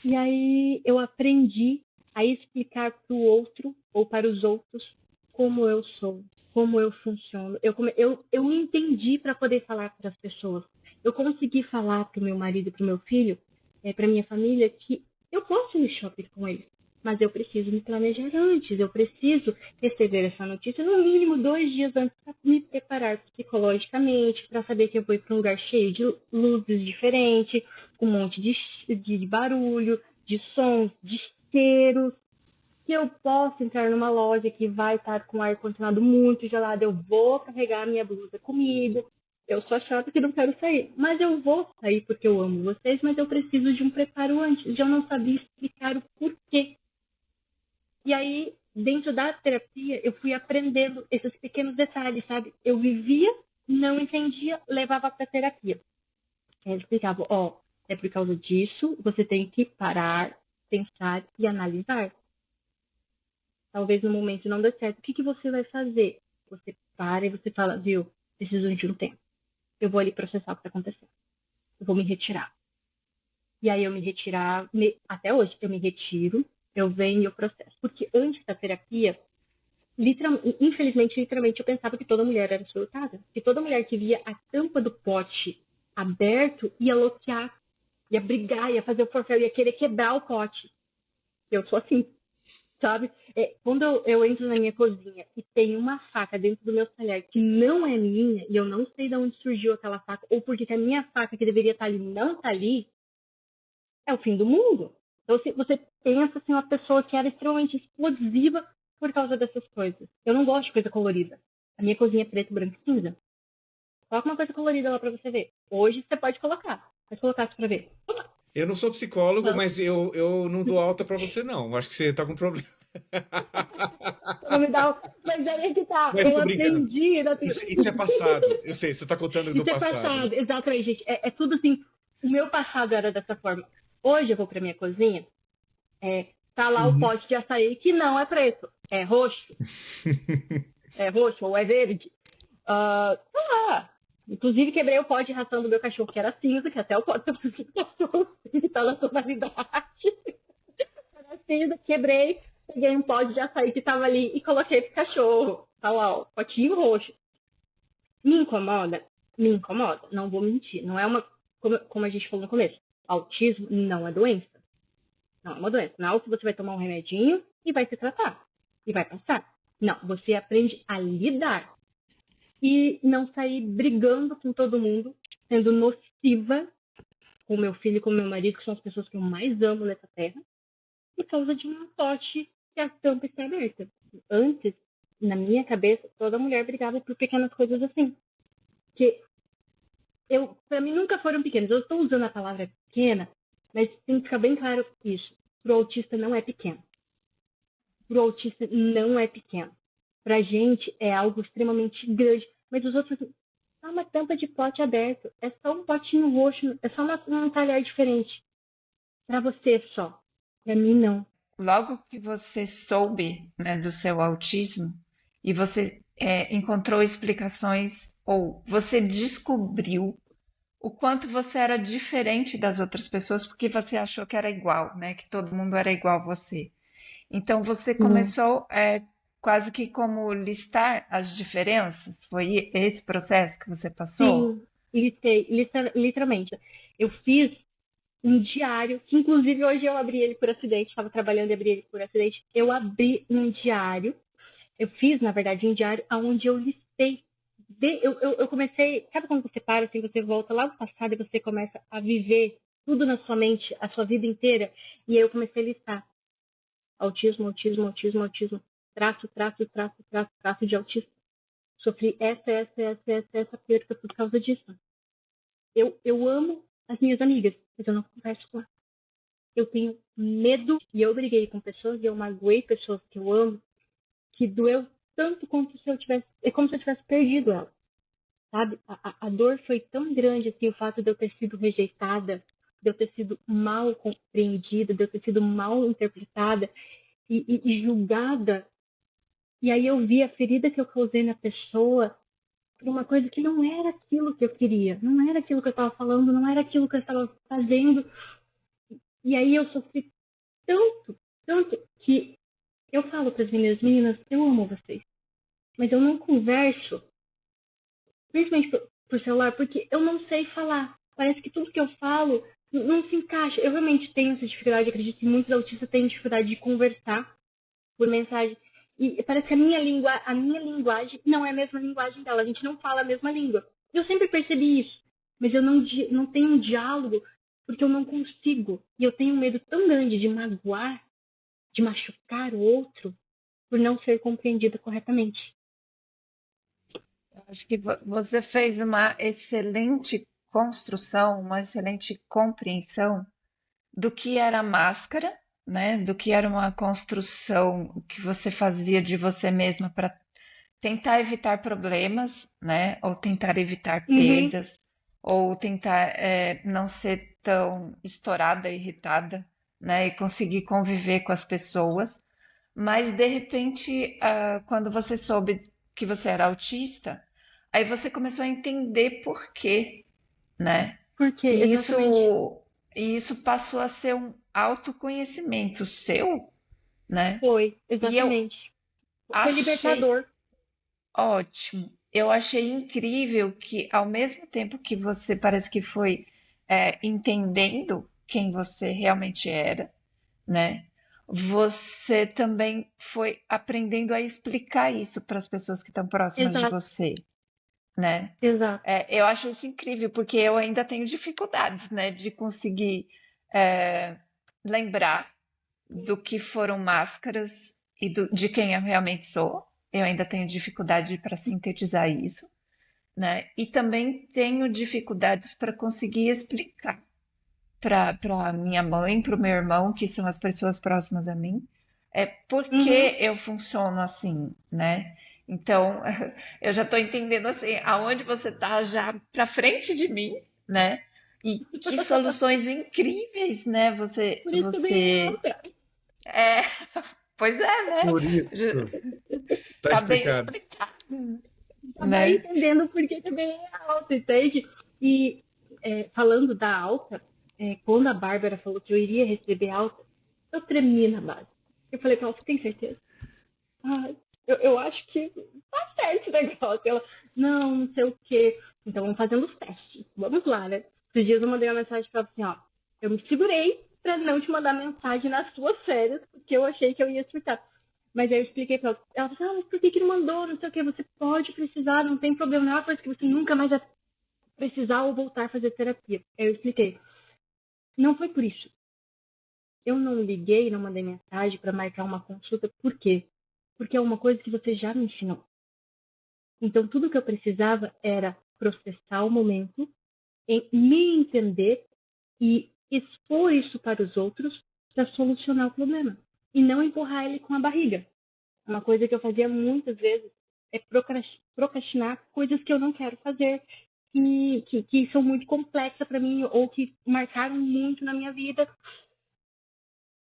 E aí eu aprendi a explicar para o outro ou para os outros como eu sou, como eu funciono. Eu me entendi para poder falar para as pessoas. Eu consegui falar para o meu marido e para o meu filho, para minha família, que eu posso ir no shopping com eles, mas eu preciso me planejar antes. Eu preciso receber essa notícia no mínimo 2 dias antes para me preparar psicologicamente, para saber que eu vou para um lugar cheio de luzes diferentes, com um monte de barulho, de sons, de cheiros, que eu posso entrar numa loja que vai estar com ar-condicionado muito gelado, eu vou carregar minha blusa comigo, eu sou chata que não quero sair, mas eu vou sair porque eu amo vocês, mas eu preciso de um preparo antes, eu não sabia explicar o porquê. E aí, dentro da terapia, eu fui aprendendo esses pequenos detalhes, sabe? Eu vivia, não entendia, levava para terapia. Ele explicava, ó, é por causa disso, você tem que parar, pensar e analisar. Talvez no momento não dê certo. O que você vai fazer? Você para e você fala, viu, preciso de um tempo. Eu vou ali processar o que está acontecendo. Eu vou me retirar. E aí eu me retirar, até hoje, eu me retiro, eu venho e eu processo. Porque antes da terapia, infelizmente, literalmente, eu pensava que toda mulher era surtada. Que toda mulher que via a tampa do pote aberto ia lotear, ia brigar, ia fazer o forféu, ia querer quebrar o pote. Eu sou assim, sabe? Quando eu entro na minha cozinha e tem uma faca dentro do meu talher que não é minha, e eu não sei de onde surgiu aquela faca, ou porque a minha faca que deveria estar ali não está ali, é o fim do mundo. Então, se você pensa assim, uma pessoa que era extremamente explosiva por causa dessas coisas. Eu não gosto de coisa colorida. A minha cozinha é preto, branco e cinza. Coloca uma coisa colorida lá pra você ver. Hoje você pode colocar. Pode colocar isso pra ver. Eu não sou psicólogo, Não, mas eu não dou alta para você, não. Acho que você está com problema. não me dá. Mas aí é que tá. Mas Eu tô brincando. aprendi. Isso é passado. Eu sei, você está contando do Isso é passado. passado. Exatamente, gente. Tudo assim. O meu passado era dessa forma. Hoje eu vou pra minha cozinha. Tá lá o Uhum. pote de açaí que não é preto. É roxo. É roxo ou é verde. Tá lá. Inclusive, quebrei o pote de ração do meu cachorro, que era cinza, que até o pote do cachorro tá na tonalidade. Era cinza, quebrei, peguei um pote de açaí que tava ali e coloquei pro cachorro. Tá lá, ó, potinho roxo. Me incomoda? Me incomoda. Não vou mentir. Não é uma. Como a gente falou no começo, autismo não é doença. Não é uma doença. Não é algo que você vai tomar um remedinho e vai se tratar. E vai passar. Não, você aprende a lidar e não sair brigando com todo mundo, sendo nociva com meu filho e com meu marido, que são as pessoas que eu mais amo nessa terra, por causa de um pote que a tampa está aberta. Antes, na minha cabeça, toda mulher brigava por pequenas coisas assim. Que Para mim nunca foram pequenos. Eu estou usando a palavra pequena, mas tem que ficar bem claro isso. Para o autista não é pequeno. Para o autista não é pequeno. Para a gente é algo extremamente grande. Mas os outros, é uma tampa de pote aberto. É só um potinho roxo. É só um talher diferente. Para você só. Para mim, não. Logo que você soube, né, do seu autismo e você encontrou explicações ou você descobriu o quanto você era diferente das outras pessoas porque você achou que era igual, né, que todo mundo era igual a você. Então você Sim. começou quase que como listar as diferenças. Foi esse processo que você passou? Sim, literalmente. Eu fiz um diário, que inclusive hoje eu abri ele por acidente, estava trabalhando e abri ele por acidente. Eu abri um diário, eu fiz, na verdade, um diário onde eu listei. Eu comecei, sabe quando você para, assim, você volta lá no passado e você começa a viver tudo na sua mente, a sua vida inteira? E aí eu comecei a listar autismo, autismo, autismo, autismo, traço de autismo. Sofri essa perda por causa disso. Eu amo as minhas amigas, mas eu não converso com elas. Eu tenho medo e eu briguei com pessoas e eu magoei pessoas que eu amo, que doeu tanto quanto se eu tivesse. É como se eu tivesse perdido ela, sabe? A dor foi tão grande, assim, o fato de eu ter sido rejeitada, de eu ter sido mal compreendida, de eu ter sido mal interpretada e julgada. E aí eu vi a ferida que eu causei na pessoa por uma coisa que não era aquilo que eu queria, não era aquilo que eu estava falando, não era aquilo que eu estava fazendo. E aí eu sofri tanto, que eu falo para as meninas, eu amo vocês, mas eu não converso, principalmente por celular, porque eu não sei falar. Parece que tudo que eu falo não se encaixa. Eu realmente tenho essa dificuldade, acredito que muitos autistas têm dificuldade de conversar por mensagem. E parece que a minha linguagem não é a mesma linguagem dela. A gente não fala a mesma língua. Eu sempre percebi isso. Mas eu não tenho um diálogo porque eu não consigo. E eu tenho um medo tão grande de magoar, de machucar o outro, por não ser compreendida corretamente. Eu acho que você fez uma excelente construção, uma excelente compreensão do que era máscara, né? Do que era uma construção que você fazia de você mesma para tentar evitar problemas, né? Ou tentar evitar Uhum, perdas, ou tentar não ser tão estourada, irritada, né? E conseguir conviver com as pessoas. Mas de repente, quando você soube que você era autista, aí você começou a entender por quê, né? porque, E exatamente. isso passou a ser um autoconhecimento seu, né? Foi, E eu exatamente. Foi achei libertador. ótimo. Eu achei incrível que, ao mesmo tempo que você parece que foi entendendo quem você realmente era, né? Você também foi aprendendo a explicar isso para as pessoas que estão próximas de Exato, você, né? exato. Eu acho isso incrível, porque eu ainda tenho dificuldades, né, de conseguir é, lembrar do que foram máscaras e de quem eu realmente sou. Eu ainda tenho dificuldade para sintetizar isso, né? E também tenho dificuldades para conseguir explicar para minha mãe, para o meu irmão, que são as pessoas próximas a mim, por Uhum, que eu funciono assim, né? Então, eu já estou entendendo assim, aonde você está já para frente de mim, né? E que soluções incríveis, né? por isso que eu ganhei alta. É, pois é, né? Por Já isso. Tá tá bem explicado. explicado, Já vai né? entendendo por que eu ganhei alta, entende? E falando da alta, quando a Bárbara falou que eu iria receber alta, eu tremi na base. Eu falei pra ela, você tem certeza? Ah, eu acho que tá certo o negócio. Ela, não sei o quê. Então vamos fazendo os testes. Vamos lá, né? Esses dias eu mandei uma mensagem pra ela assim, ó. Eu me segurei pra não te mandar mensagem nas suas férias, porque eu achei que eu ia surtar. Mas aí eu expliquei pra ela. Ela falou assim, mas por que não mandou? Não sei o quê. Você pode precisar, não tem problema. Não é uma coisa que você nunca mais vai precisar ou voltar a fazer terapia. Aí eu expliquei. Não foi por isso. Eu não liguei, não mandei mensagem pra marcar uma consulta. Por quê? Porque é uma coisa que você já me ensinou. Então, tudo que eu precisava era processar o momento em me entender e expor isso para os outros para solucionar o problema. E não empurrar ele com a barriga. Uma coisa que eu fazia muitas vezes é procrastinar coisas que eu não quero fazer, que são muito complexas para mim ou que marcaram muito na minha vida.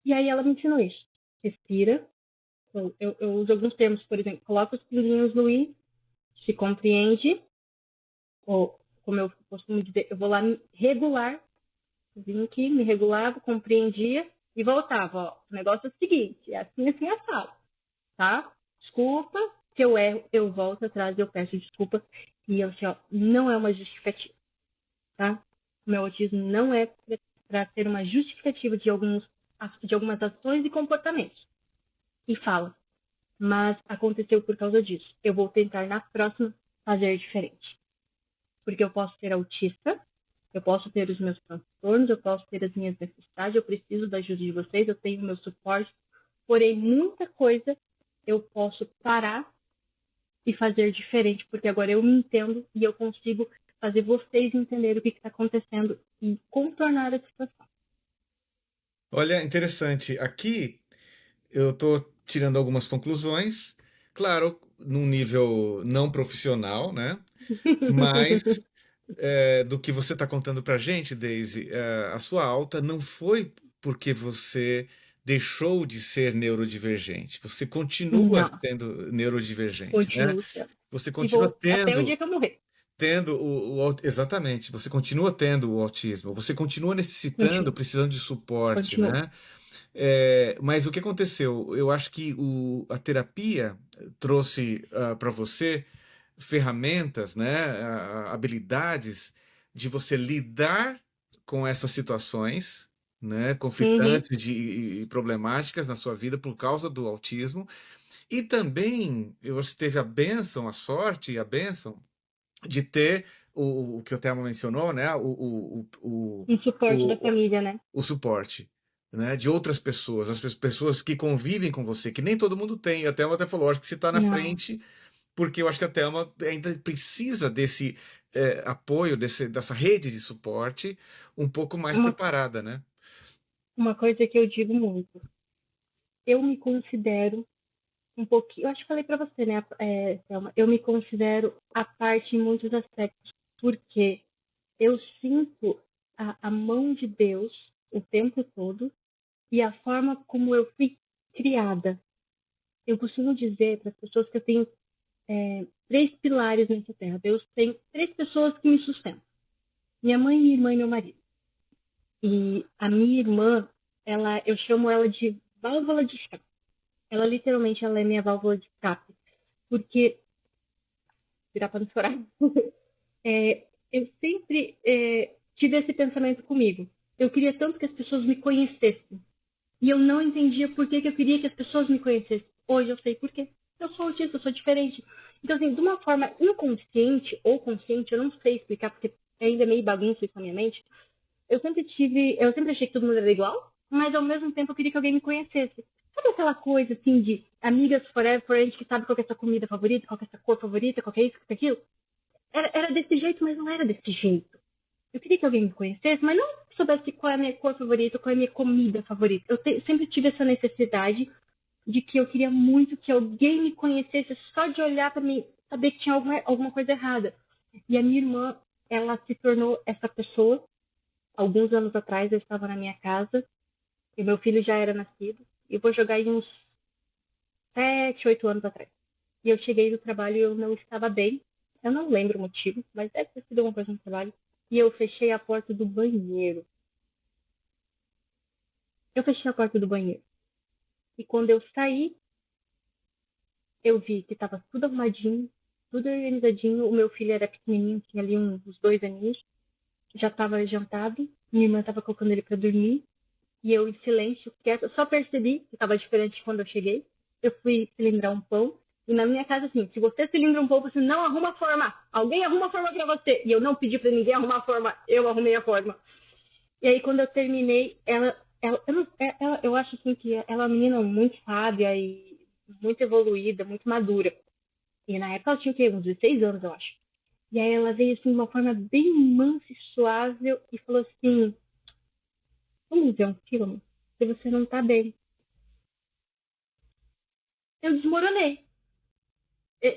E aí ela me ensinou isso. Respira. Eu uso alguns termos, por exemplo, coloca os pinguinhos no i, se compreende, ou como eu costumo dizer, eu vou lá me regular, vim aqui, me regulava, compreendia e voltava. Ó, o negócio é o seguinte, é assim, assim, assado, tá? Desculpa, se eu erro, eu volto atrás, eu peço desculpa. E eu assim, ó, não é uma justificativa, tá? O meu autismo não é para ter uma justificativa de algumas ações e comportamentos. E fala, mas aconteceu por causa disso. Eu vou tentar na próxima fazer diferente. Porque eu posso ser autista, eu posso ter os meus transtornos, eu posso ter as minhas necessidades, eu preciso da ajuda de vocês, eu tenho o meu suporte, porém muita coisa eu posso parar e fazer diferente, porque agora eu me entendo e eu consigo fazer vocês entenderem o que está acontecendo e contornar a situação. Olha, interessante. Aqui eu estou tirando algumas conclusões, claro, num nível não profissional, né? Mas do que você está contando para a gente, Daisy, a sua alta não foi porque você deixou de ser neurodivergente. Você continua Não, sendo neurodivergente, né? continuo sendo. Você E continua vou até o dia que eu morrer. tendo exatamente, você continua tendo o autismo, você continua necessitando, Continuo, precisando de suporte, continuo. né? Mas o que aconteceu? Eu acho que a terapia trouxe para você ferramentas, né, habilidades de você lidar com essas situações, né, Uhum, conflitantes e problemáticas na sua vida por causa do autismo. E também você teve a bênção, a sorte e a bênção de ter o que o Thelma mencionou, né, um suporte da o, família, né? o suporte, né, de outras pessoas, as pessoas que convivem com você, que nem todo mundo tem. A Thelma até falou, acho que você está na Não. frente, porque eu acho que a Thelma ainda precisa desse apoio, dessa rede de suporte um pouco mais Uma, preparada, né? uma coisa que eu digo muito, eu me considero um pouquinho, eu acho que falei para você, né, Thelma, eu me considero a parte em muitos aspectos, porque eu sinto a mão de Deus o tempo todo e a forma como eu fui criada. Eu costumo dizer para as pessoas que eu tenho três pilares nessa terra. Deus tem três pessoas que me sustentam: minha mãe, minha irmã e meu marido. E a minha irmã, eu chamo ela de válvula de escape. Ela literalmente ela é minha válvula de escape, porque virar para não chorar. Eu sempre tive esse pensamento comigo. Eu queria tanto que as pessoas me conhecessem. E eu não entendia por que eu queria que as pessoas me conhecessem. Hoje eu sei por quê. Eu sou autista, eu sou diferente. Então, assim, de uma forma inconsciente ou consciente, eu não sei explicar, porque ainda é meio bagunça isso na minha mente. Eu sempre achei que todo mundo era igual, mas ao mesmo tempo eu queria que alguém me conhecesse. Sabe aquela coisa, assim, de amigas forever, a gente que sabe qual é a sua comida favorita, qual é a sua cor favorita, qual é isso, qual é aquilo? Era desse jeito, mas não era desse jeito. Eu queria que alguém me conhecesse, mas não soubesse qual é a minha cor favorita, qual é a minha comida favorita. Sempre tive essa necessidade de que eu queria muito que alguém me conhecesse só de olhar para mim, saber que tinha alguma coisa errada. E a minha irmã, ela se tornou essa pessoa. Alguns anos atrás, eu estava na minha casa e meu filho já era nascido. E eu vou jogar em uns 7, 8 anos atrás. E eu cheguei do trabalho e eu não estava bem. Eu não lembro o motivo, mas deve ter sido alguma coisa no trabalho. E eu fechei a porta do banheiro. Eu fechei a porta do banheiro. E quando eu saí, eu vi que estava tudo arrumadinho, tudo organizadinho. O meu filho era pequenininho, tinha ali uns 2 aninhos. Já estava jantado. Minha irmã estava colocando ele para dormir. E eu, em silêncio, quieta, só percebi que estava diferente quando eu cheguei. Eu fui cilindrar um pão. E na minha casa, assim, se você cilindra um pão, você não arruma a forma. Alguém arruma a forma para você. E eu não pedi para ninguém arrumar a forma. Eu arrumei a forma. E aí, quando eu terminei, eu acho assim que ela é uma menina muito sábia e muito evoluída, muito madura. E na época ela tinha o quê? Uns 16 anos, eu acho. E aí ela veio assim de uma forma bem mansa e suave e falou assim: vamos ver um filme? Se você não tá bem. Eu desmoronei.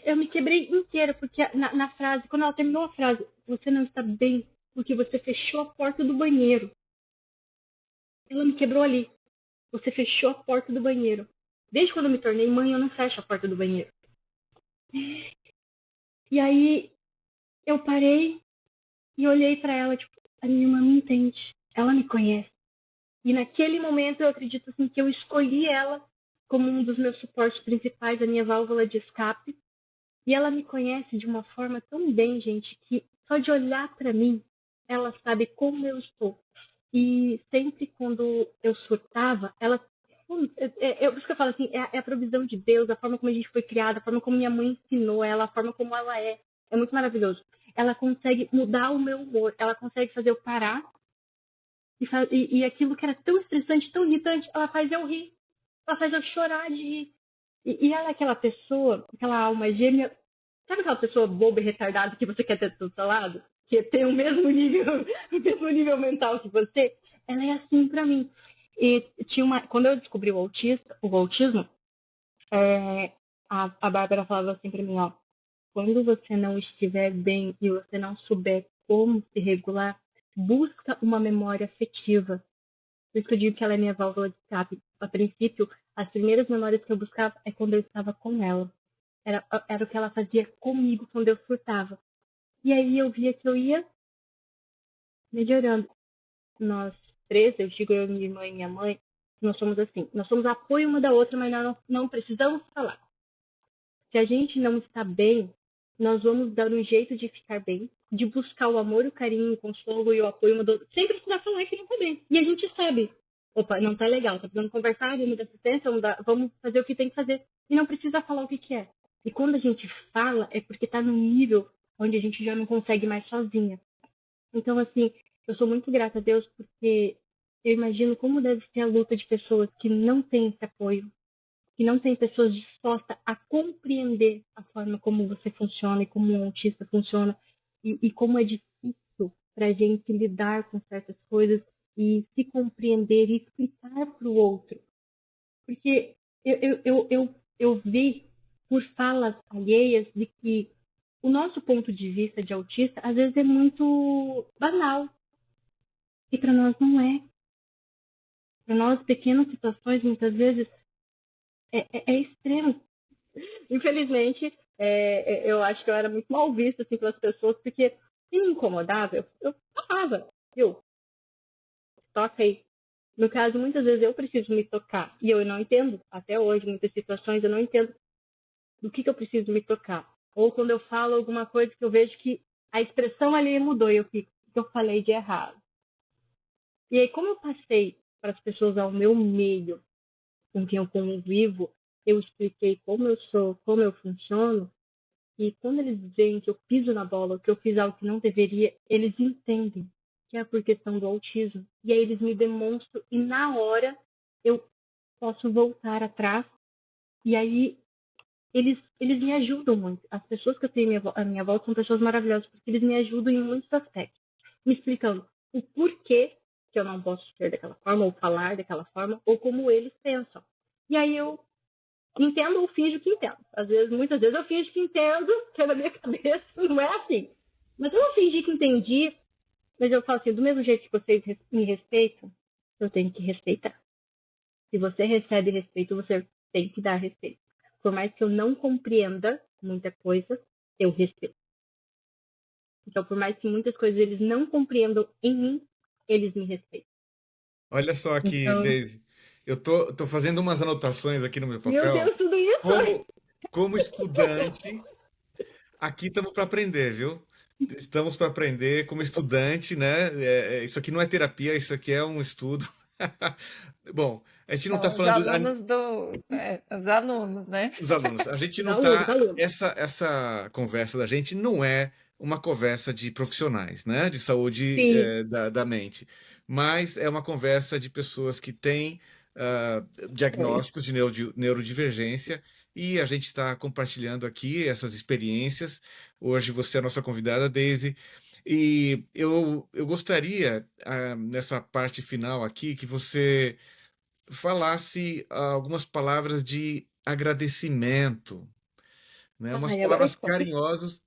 Eu me quebrei inteira, porque na frase, quando ela terminou a frase, você não está bem porque você fechou a porta do banheiro. Ela me quebrou ali. Você fechou a porta do banheiro. Desde quando eu me tornei mãe, eu não fecho a porta do banheiro. E aí eu parei e olhei para ela, tipo, a minha irmã me entende. Ela me conhece. E naquele momento eu acredito assim que eu escolhi ela como um dos meus suportes principais, a minha válvula de escape. E ela me conhece de uma forma tão bem, gente, que só de olhar para mim, ela sabe como eu estou. E sempre quando eu surtava, ela. Por isso que eu falo assim, é a provisão de Deus, a forma como a gente foi criada, a forma como minha mãe ensinou ela, a forma como ela é. É muito maravilhoso. Ela consegue mudar o meu humor, ela consegue fazer eu parar e aquilo que era tão estressante, tão irritante, ela faz eu rir, ela faz eu chorar de rir. E ela é aquela pessoa, aquela alma gêmea. Sabe aquela pessoa boba e retardada que você quer ter do seu lado? Que tem o mesmo nível, o mesmo nível mental que você? Ela é assim pra mim. E quando eu descobri o autismo, a Bárbara falava assim pra mim, ó, quando você não estiver bem e você não souber como se regular, busca uma memória afetiva. Por isso que eu digo que ela é minha válvula de escape. A princípio, as primeiras memórias que eu buscava é quando eu estava com ela. Era o que ela fazia comigo quando eu surtava. E aí eu via que eu ia melhorando. Nós três, eu digo eu, minha irmã e minha mãe, nós somos assim. Nós somos apoio uma da outra, mas nós não precisamos falar. Se a gente não está bem, nós vamos dar um jeito de ficar bem, de buscar o amor, o carinho, o consolo e o apoio uma da outra, sem precisar falar que não está bem. E a gente sabe, opa, não está legal, tá precisando conversar, vamos dar assistência, vamos fazer o que tem que fazer. E não precisa falar o que é. E quando a gente fala, é porque está num nível onde a gente já não consegue mais sozinha. Então, assim, eu sou muito grata a Deus porque eu imagino como deve ser a luta de pessoas que não têm esse apoio, que não têm pessoas dispostas a compreender a forma como você funciona e como um autista funciona e como é difícil para a gente lidar com certas coisas e se compreender e explicar para o outro. Porque eu vi por falas alheias de que o nosso ponto de vista de autista às vezes é muito banal. E para nós não é. Para nós, pequenas situações, muitas vezes, é extremo. Infelizmente, eu acho que eu era muito mal vista assim, pelas pessoas, porque se me incomodava, eu falava, viu? Toca aí. No caso, muitas vezes eu preciso me tocar. E eu não entendo, até hoje, muitas situações, eu não entendo do que eu preciso me tocar. Ou quando eu falo alguma coisa que eu vejo que a expressão ali mudou e eu fico, o que eu falei de errado? E aí, como eu passei para as pessoas ao meu meio, com quem eu convivo, eu expliquei como eu sou, como eu funciono, e quando eles veem que eu piso na bola, que eu fiz algo que não deveria, eles entendem que é por questão do autismo. E aí eles me demonstram, e na hora eu posso voltar atrás, e aí eles me ajudam muito. As pessoas que eu tenho à minha volta são pessoas maravilhosas, porque eles me ajudam em muitos aspectos, me explicando o porquê que eu não posso ser daquela forma, ou falar daquela forma, ou como eles pensam. E aí eu entendo ou finjo que entendo. Muitas vezes eu finjo que entendo, que é na minha cabeça não é assim. Mas eu não fingi que entendi, mas eu falo assim, do mesmo jeito que vocês me respeitam, eu tenho que respeitar. Se você recebe respeito, você tem que dar respeito. Por mais que eu não compreenda muita coisa, eu respeito. Então, por mais que muitas coisas eles não compreendam em mim, eles me respeitam. Olha só aqui, Então, Daisy. Eu tô fazendo umas anotações aqui no meu meu papel. Deus, tudo isso! Como, como estudante, aqui estamos para aprender, viu? Estamos para aprender como estudante, né? Isso aqui não é terapia, isso aqui é um estudo. Bom, a gente não está São os falando. alunos os alunos, né? Os alunos, a gente Os não alunos, está. alunos. Essa conversa da gente não é uma conversa de profissionais, né? De saúde, Sim, da mente. Mas é uma conversa de pessoas que têm é. diagnósticos de neurodivergência e a gente está compartilhando aqui essas experiências. Hoje você é a nossa convidada, Daisy, e eu gostaria, nessa parte final aqui, que você falasse algumas palavras de agradecimento, né? Umas Ai, agora palavras eu posso. carinhosas,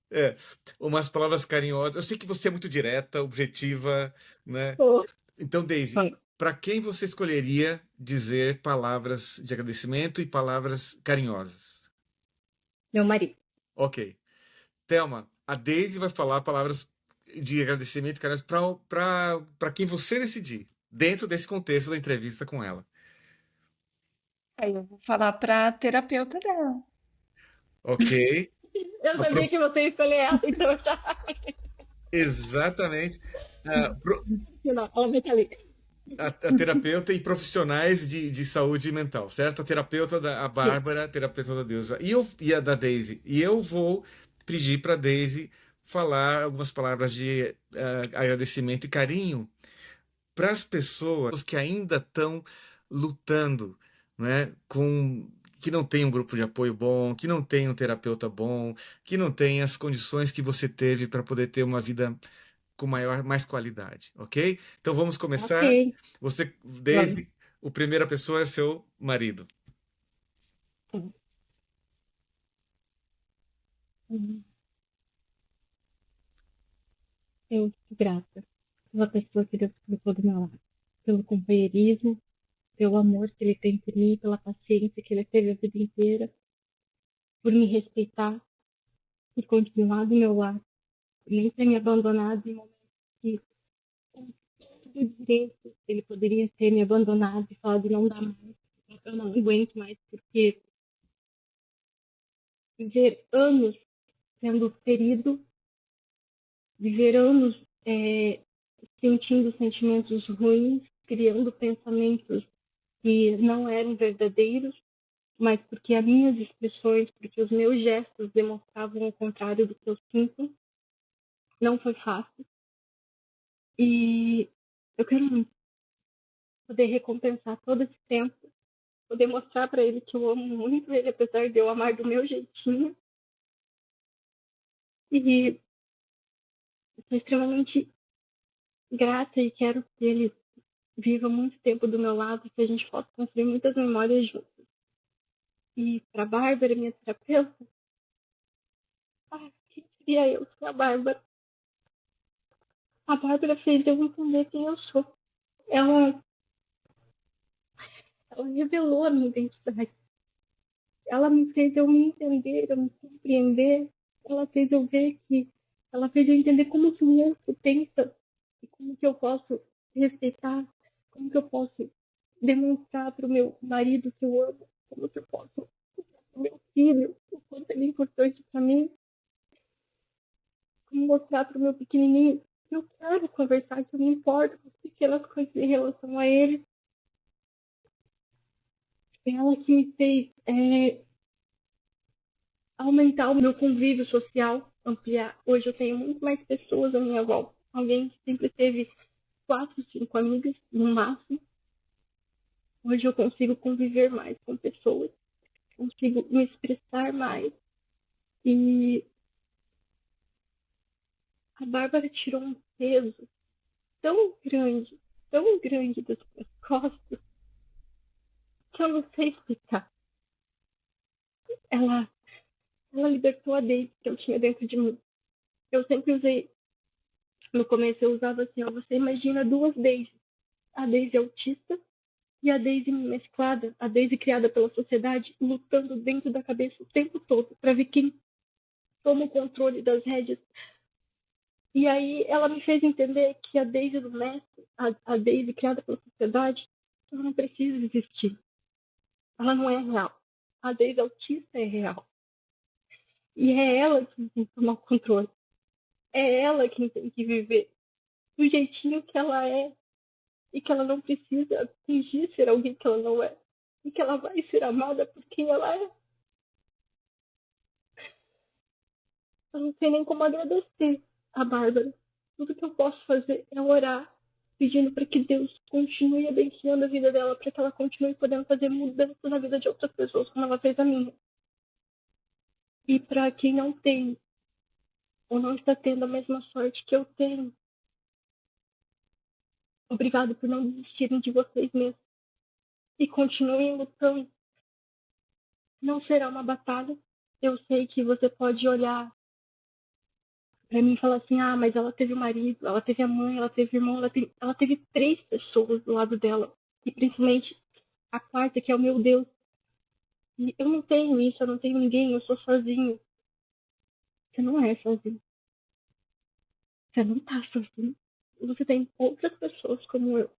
umas palavras carinhosas. Eu sei que você é muito direta, objetiva, né? Tô. Então, Daisy, Ai, para quem você escolheria dizer palavras de agradecimento e palavras carinhosas? meu marido. Ok. Thelma, a Daisy vai falar palavras de agradecimento e carinhosas para quem você decidir, dentro desse contexto da entrevista com ela. Aí eu vou falar para a terapeuta dela. Ok? Eu Uma sabia prof- que você ia escolher ela, então eu já. Exatamente. Ah, Não, ela vai estar ali. a terapeuta e profissionais de saúde mental, certo? A terapeuta a Sim. Bárbara, a terapeuta da Deusa, e a da Daisy. E eu vou pedir para a Daisy falar algumas palavras de agradecimento e carinho para as pessoas que ainda estão lutando, né, com que não tem um grupo de apoio bom, que não tem um terapeuta bom, que não tem as condições que você teve para poder ter uma vida com mais qualidade, ok? Então vamos Ok. começar. Você, Vamos. Daisy, o primeira pessoa é seu marido. Hum, Eu sou grata pela pessoa que Deus colocou do meu lado, pelo companheirismo, pelo amor que ele tem por mim, pela paciência que ele teve a vida inteira, por me respeitar, por continuar do meu lado, por nem ter me abandonado em momentos que, com todo direito, ele poderia ter me abandonado e falado não dá mais, eu não aguento mais, porque viver anos sendo ferido, viver anos sentindo sentimentos ruins, criando pensamentos que não eram verdadeiros, mas porque as minhas expressões, porque os meus gestos demonstravam o contrário do que eu sinto, não foi fácil. E eu quero muito poder recompensar todo esse tempo, poder mostrar para ele que eu amo muito ele, apesar de eu amar do meu jeitinho. E estou extremamente grata e quero que ele viva muito tempo do meu lado, que a gente possa construir muitas memórias juntos. E para a Bárbara, minha terapeuta, quem seria eu sem a Bárbara? A Bárbara fez eu entender quem eu sou. Ela, ela revelou a minha identidade. Ela me fez eu me entender, eu me compreender. Ela fez eu ver que... Ela fez eu entender como que o outro pensa e como que eu posso respeitar, como que eu posso demonstrar para o meu marido que eu amo, como que eu posso para o meu filho o quanto ele é importante para mim, como mostrar para o meu pequenininho que eu quero conversar, que eu me importo com as pequenas coisas em relação a ele. Ela que me fez aumentar o meu convívio social, ampliar. Hoje eu tenho muito mais pessoas à minha volta. Alguém que sempre teve 4, 5 amigas no máximo. Hoje eu consigo conviver mais com pessoas, consigo me expressar mais. E a Bárbara tirou um peso tão grande das minhas costas, que eu não sei explicar. Ela, ela libertou a Daisy que eu tinha dentro de mim. Eu sempre usei, no começo eu usava assim, ó, você imagina duas Daisy. A Daisy autista e a Daisy mesclada, a Daisy criada pela sociedade, lutando dentro da cabeça o tempo todo para ver quem toma o controle das rédeas. E aí ela me fez entender que a Daisy do mestre, a Daisy criada pela sociedade, ela não precisa existir. Ela não é real. A Daisy autista é real. E é ela que tem que tomar o controle. É ela quem tem que viver do jeitinho que ela é e que ela não precisa fingir ser alguém que ela não é. E que ela vai ser amada por quem ela é. Eu não sei nem como agradecer a Bárbara. Tudo que eu posso fazer é orar, pedindo para que Deus continue abençoando a vida dela, para que ela continue podendo fazer mudanças na vida de outras pessoas, como ela fez a minha. E para quem não tem ou não está tendo a mesma sorte que eu tenho, obrigado por não desistirem de vocês mesmos e continuem lutando. Não será uma batalha. Eu sei que você pode olhar para mim e falar assim: ah, mas ela teve o marido, ela teve a mãe, ela teve o irmão, ela teve 3 pessoas do lado dela. E principalmente a quarta, que é o meu Deus. E eu não tenho isso, eu não tenho ninguém, eu sou sozinho. Você não é sozinho. Você não tá sozinho. Você tem outras pessoas como eu.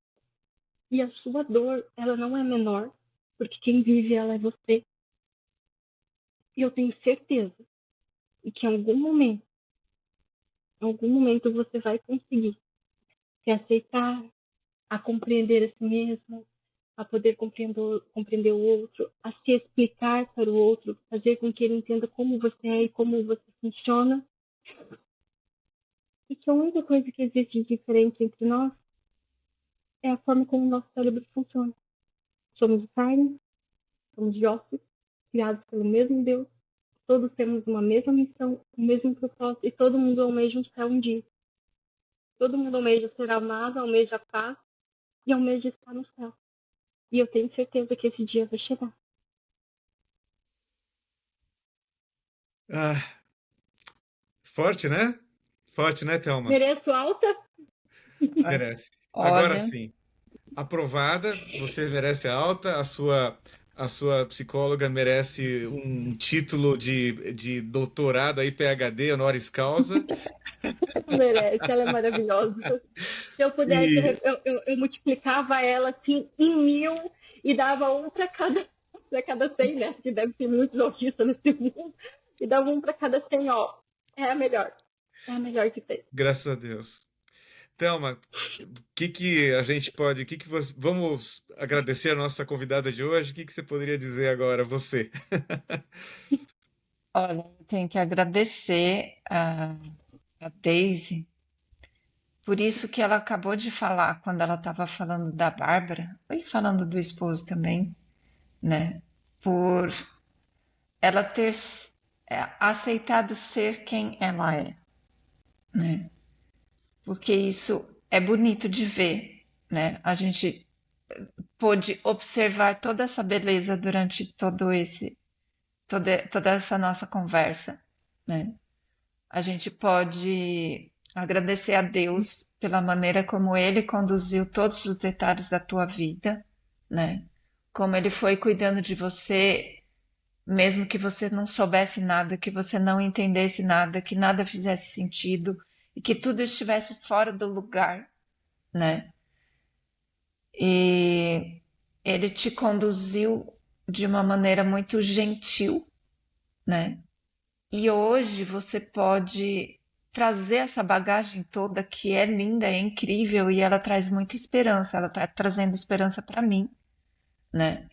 E a sua dor, ela não é menor, porque quem vive ela é você. E eu tenho certeza que em algum momento você vai conseguir se aceitar, a compreender a si mesmo, a poder compreender o outro, a se explicar para o outro, fazer com que ele entenda como você é e como você funciona. E que a única coisa que existe de diferente entre nós é a forma como o nosso cérebro funciona. Somos de carne, somos de ossos, criados pelo mesmo Deus, todos temos uma mesma missão, o mesmo propósito, e todo mundo almeja um céu um dia. Todo mundo almeja ser amado, almeja a paz e almeja estar no céu. E eu tenho certeza que esse dia vai chegar. Ah, forte, né? Forte, né, Thelma? Mereço alta? Merece. Agora Olha, sim, aprovada, você merece alta, a sua psicóloga merece um título de doutorado aí, PhD, honoris causa. Merece, ela é maravilhosa. Se eu pudesse, E eu multiplicava ela assim, em 1000 e dava um para cada 100, né? Que deve ter muitos autistas nesse mundo. E dava um para cada 100, ó. É a melhor. É a melhor que tem. graças a Deus. Thelma, que a gente pode, que você, vamos agradecer a nossa convidada de hoje. O que você poderia dizer agora, você? olha, eu tenho que agradecer a Daisy por isso que ela acabou de falar quando ela estava falando da Bárbara, e falando do esposo também, né? Por ela ter aceitado ser quem ela é, né? Porque isso é bonito de ver, né? A gente pôde observar toda essa beleza durante toda essa nossa conversa, né? A gente pode agradecer a Deus pela maneira como Ele conduziu todos os detalhes da tua vida, né? Como Ele foi cuidando de você, mesmo que você não soubesse nada, que você não entendesse nada, que nada fizesse sentido e que tudo estivesse fora do lugar, né? E Ele te conduziu de uma maneira muito gentil, né? E hoje você pode trazer essa bagagem toda que é linda, é incrível e ela traz muita esperança. Ela está trazendo esperança para mim, né?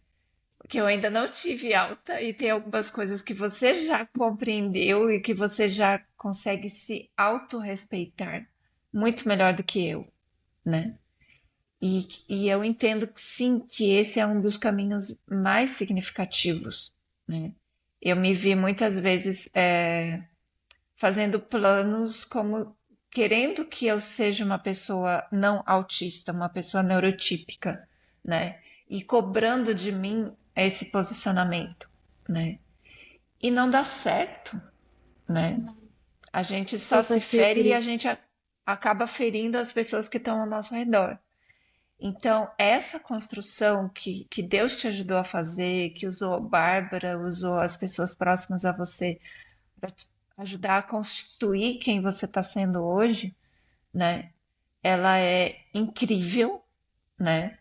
Porque eu ainda não tive alta e tem algumas coisas que você já compreendeu e que você já consegue se autorrespeitar muito melhor do que eu, né? E eu entendo que sim, que esse é um dos caminhos mais significativos, né? Eu me vi muitas vezes fazendo planos como querendo que eu seja uma pessoa não autista, uma pessoa neurotípica, né? E cobrando de mim esse posicionamento, né? E não dá certo, né? A gente só Eu se passei por fere e a isso. gente acaba ferindo as pessoas que estão ao nosso redor. Então, essa construção que Deus te ajudou a fazer, que usou a Bárbara, usou as pessoas próximas a você para ajudar a constituir quem você está sendo hoje, né? Ela é incrível, né?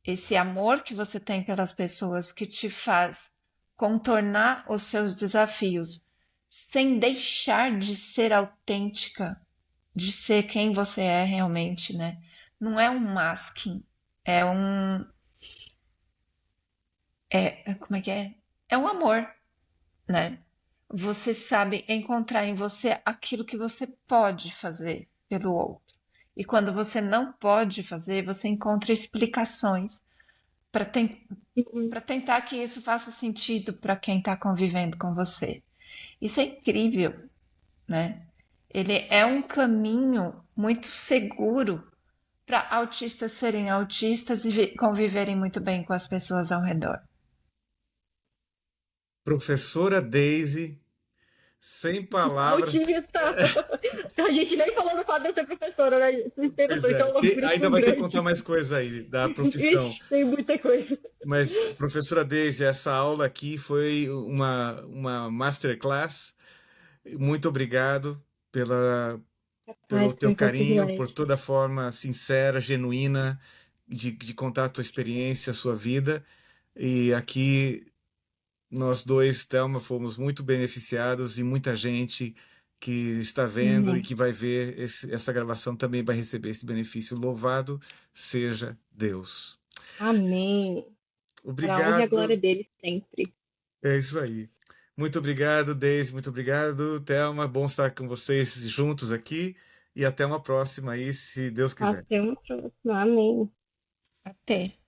Esse amor que você tem pelas pessoas que te faz contornar os seus desafios sem deixar de ser autêntica, de ser quem você é realmente, né? Não é um masking, é um, como é que é? É um amor, né? Você sabe encontrar em você aquilo que você pode fazer pelo outro. E quando você não pode fazer, você encontra explicações para Uhum. tentar que isso faça sentido para quem está convivendo com você. Isso é incrível, né? Ele é um caminho muito seguro para autistas serem autistas e conviverem muito bem com as pessoas ao redor. Professora Daisy, sem palavras. Autista! A gente nem falou do fato de eu ser professora, né? Vocês têm Pois noção, isso é é, uma ainda frustração vai ter que contar grande. mais coisa aí da profissão. Ixi, tem muita coisa. Mas, professora Daisy, essa aula aqui foi uma masterclass. Muito obrigado Ai, pelo foi teu um carinho, por privilégio. toda a forma sincera, genuína de contar a tua experiência, a sua vida. E aqui nós dois, Thelma, fomos muito beneficiados e muita gente que está vendo e Amém. que vai ver essa gravação também vai receber esse benefício. Louvado seja Deus. Amém. Para a honra e a glória Obrigado. dele sempre. É isso aí. Muito obrigado, Deise. Muito obrigado, Thelma. Bom estar com vocês juntos aqui. E até uma próxima aí, se Deus quiser. Até uma próxima. Amém. Até.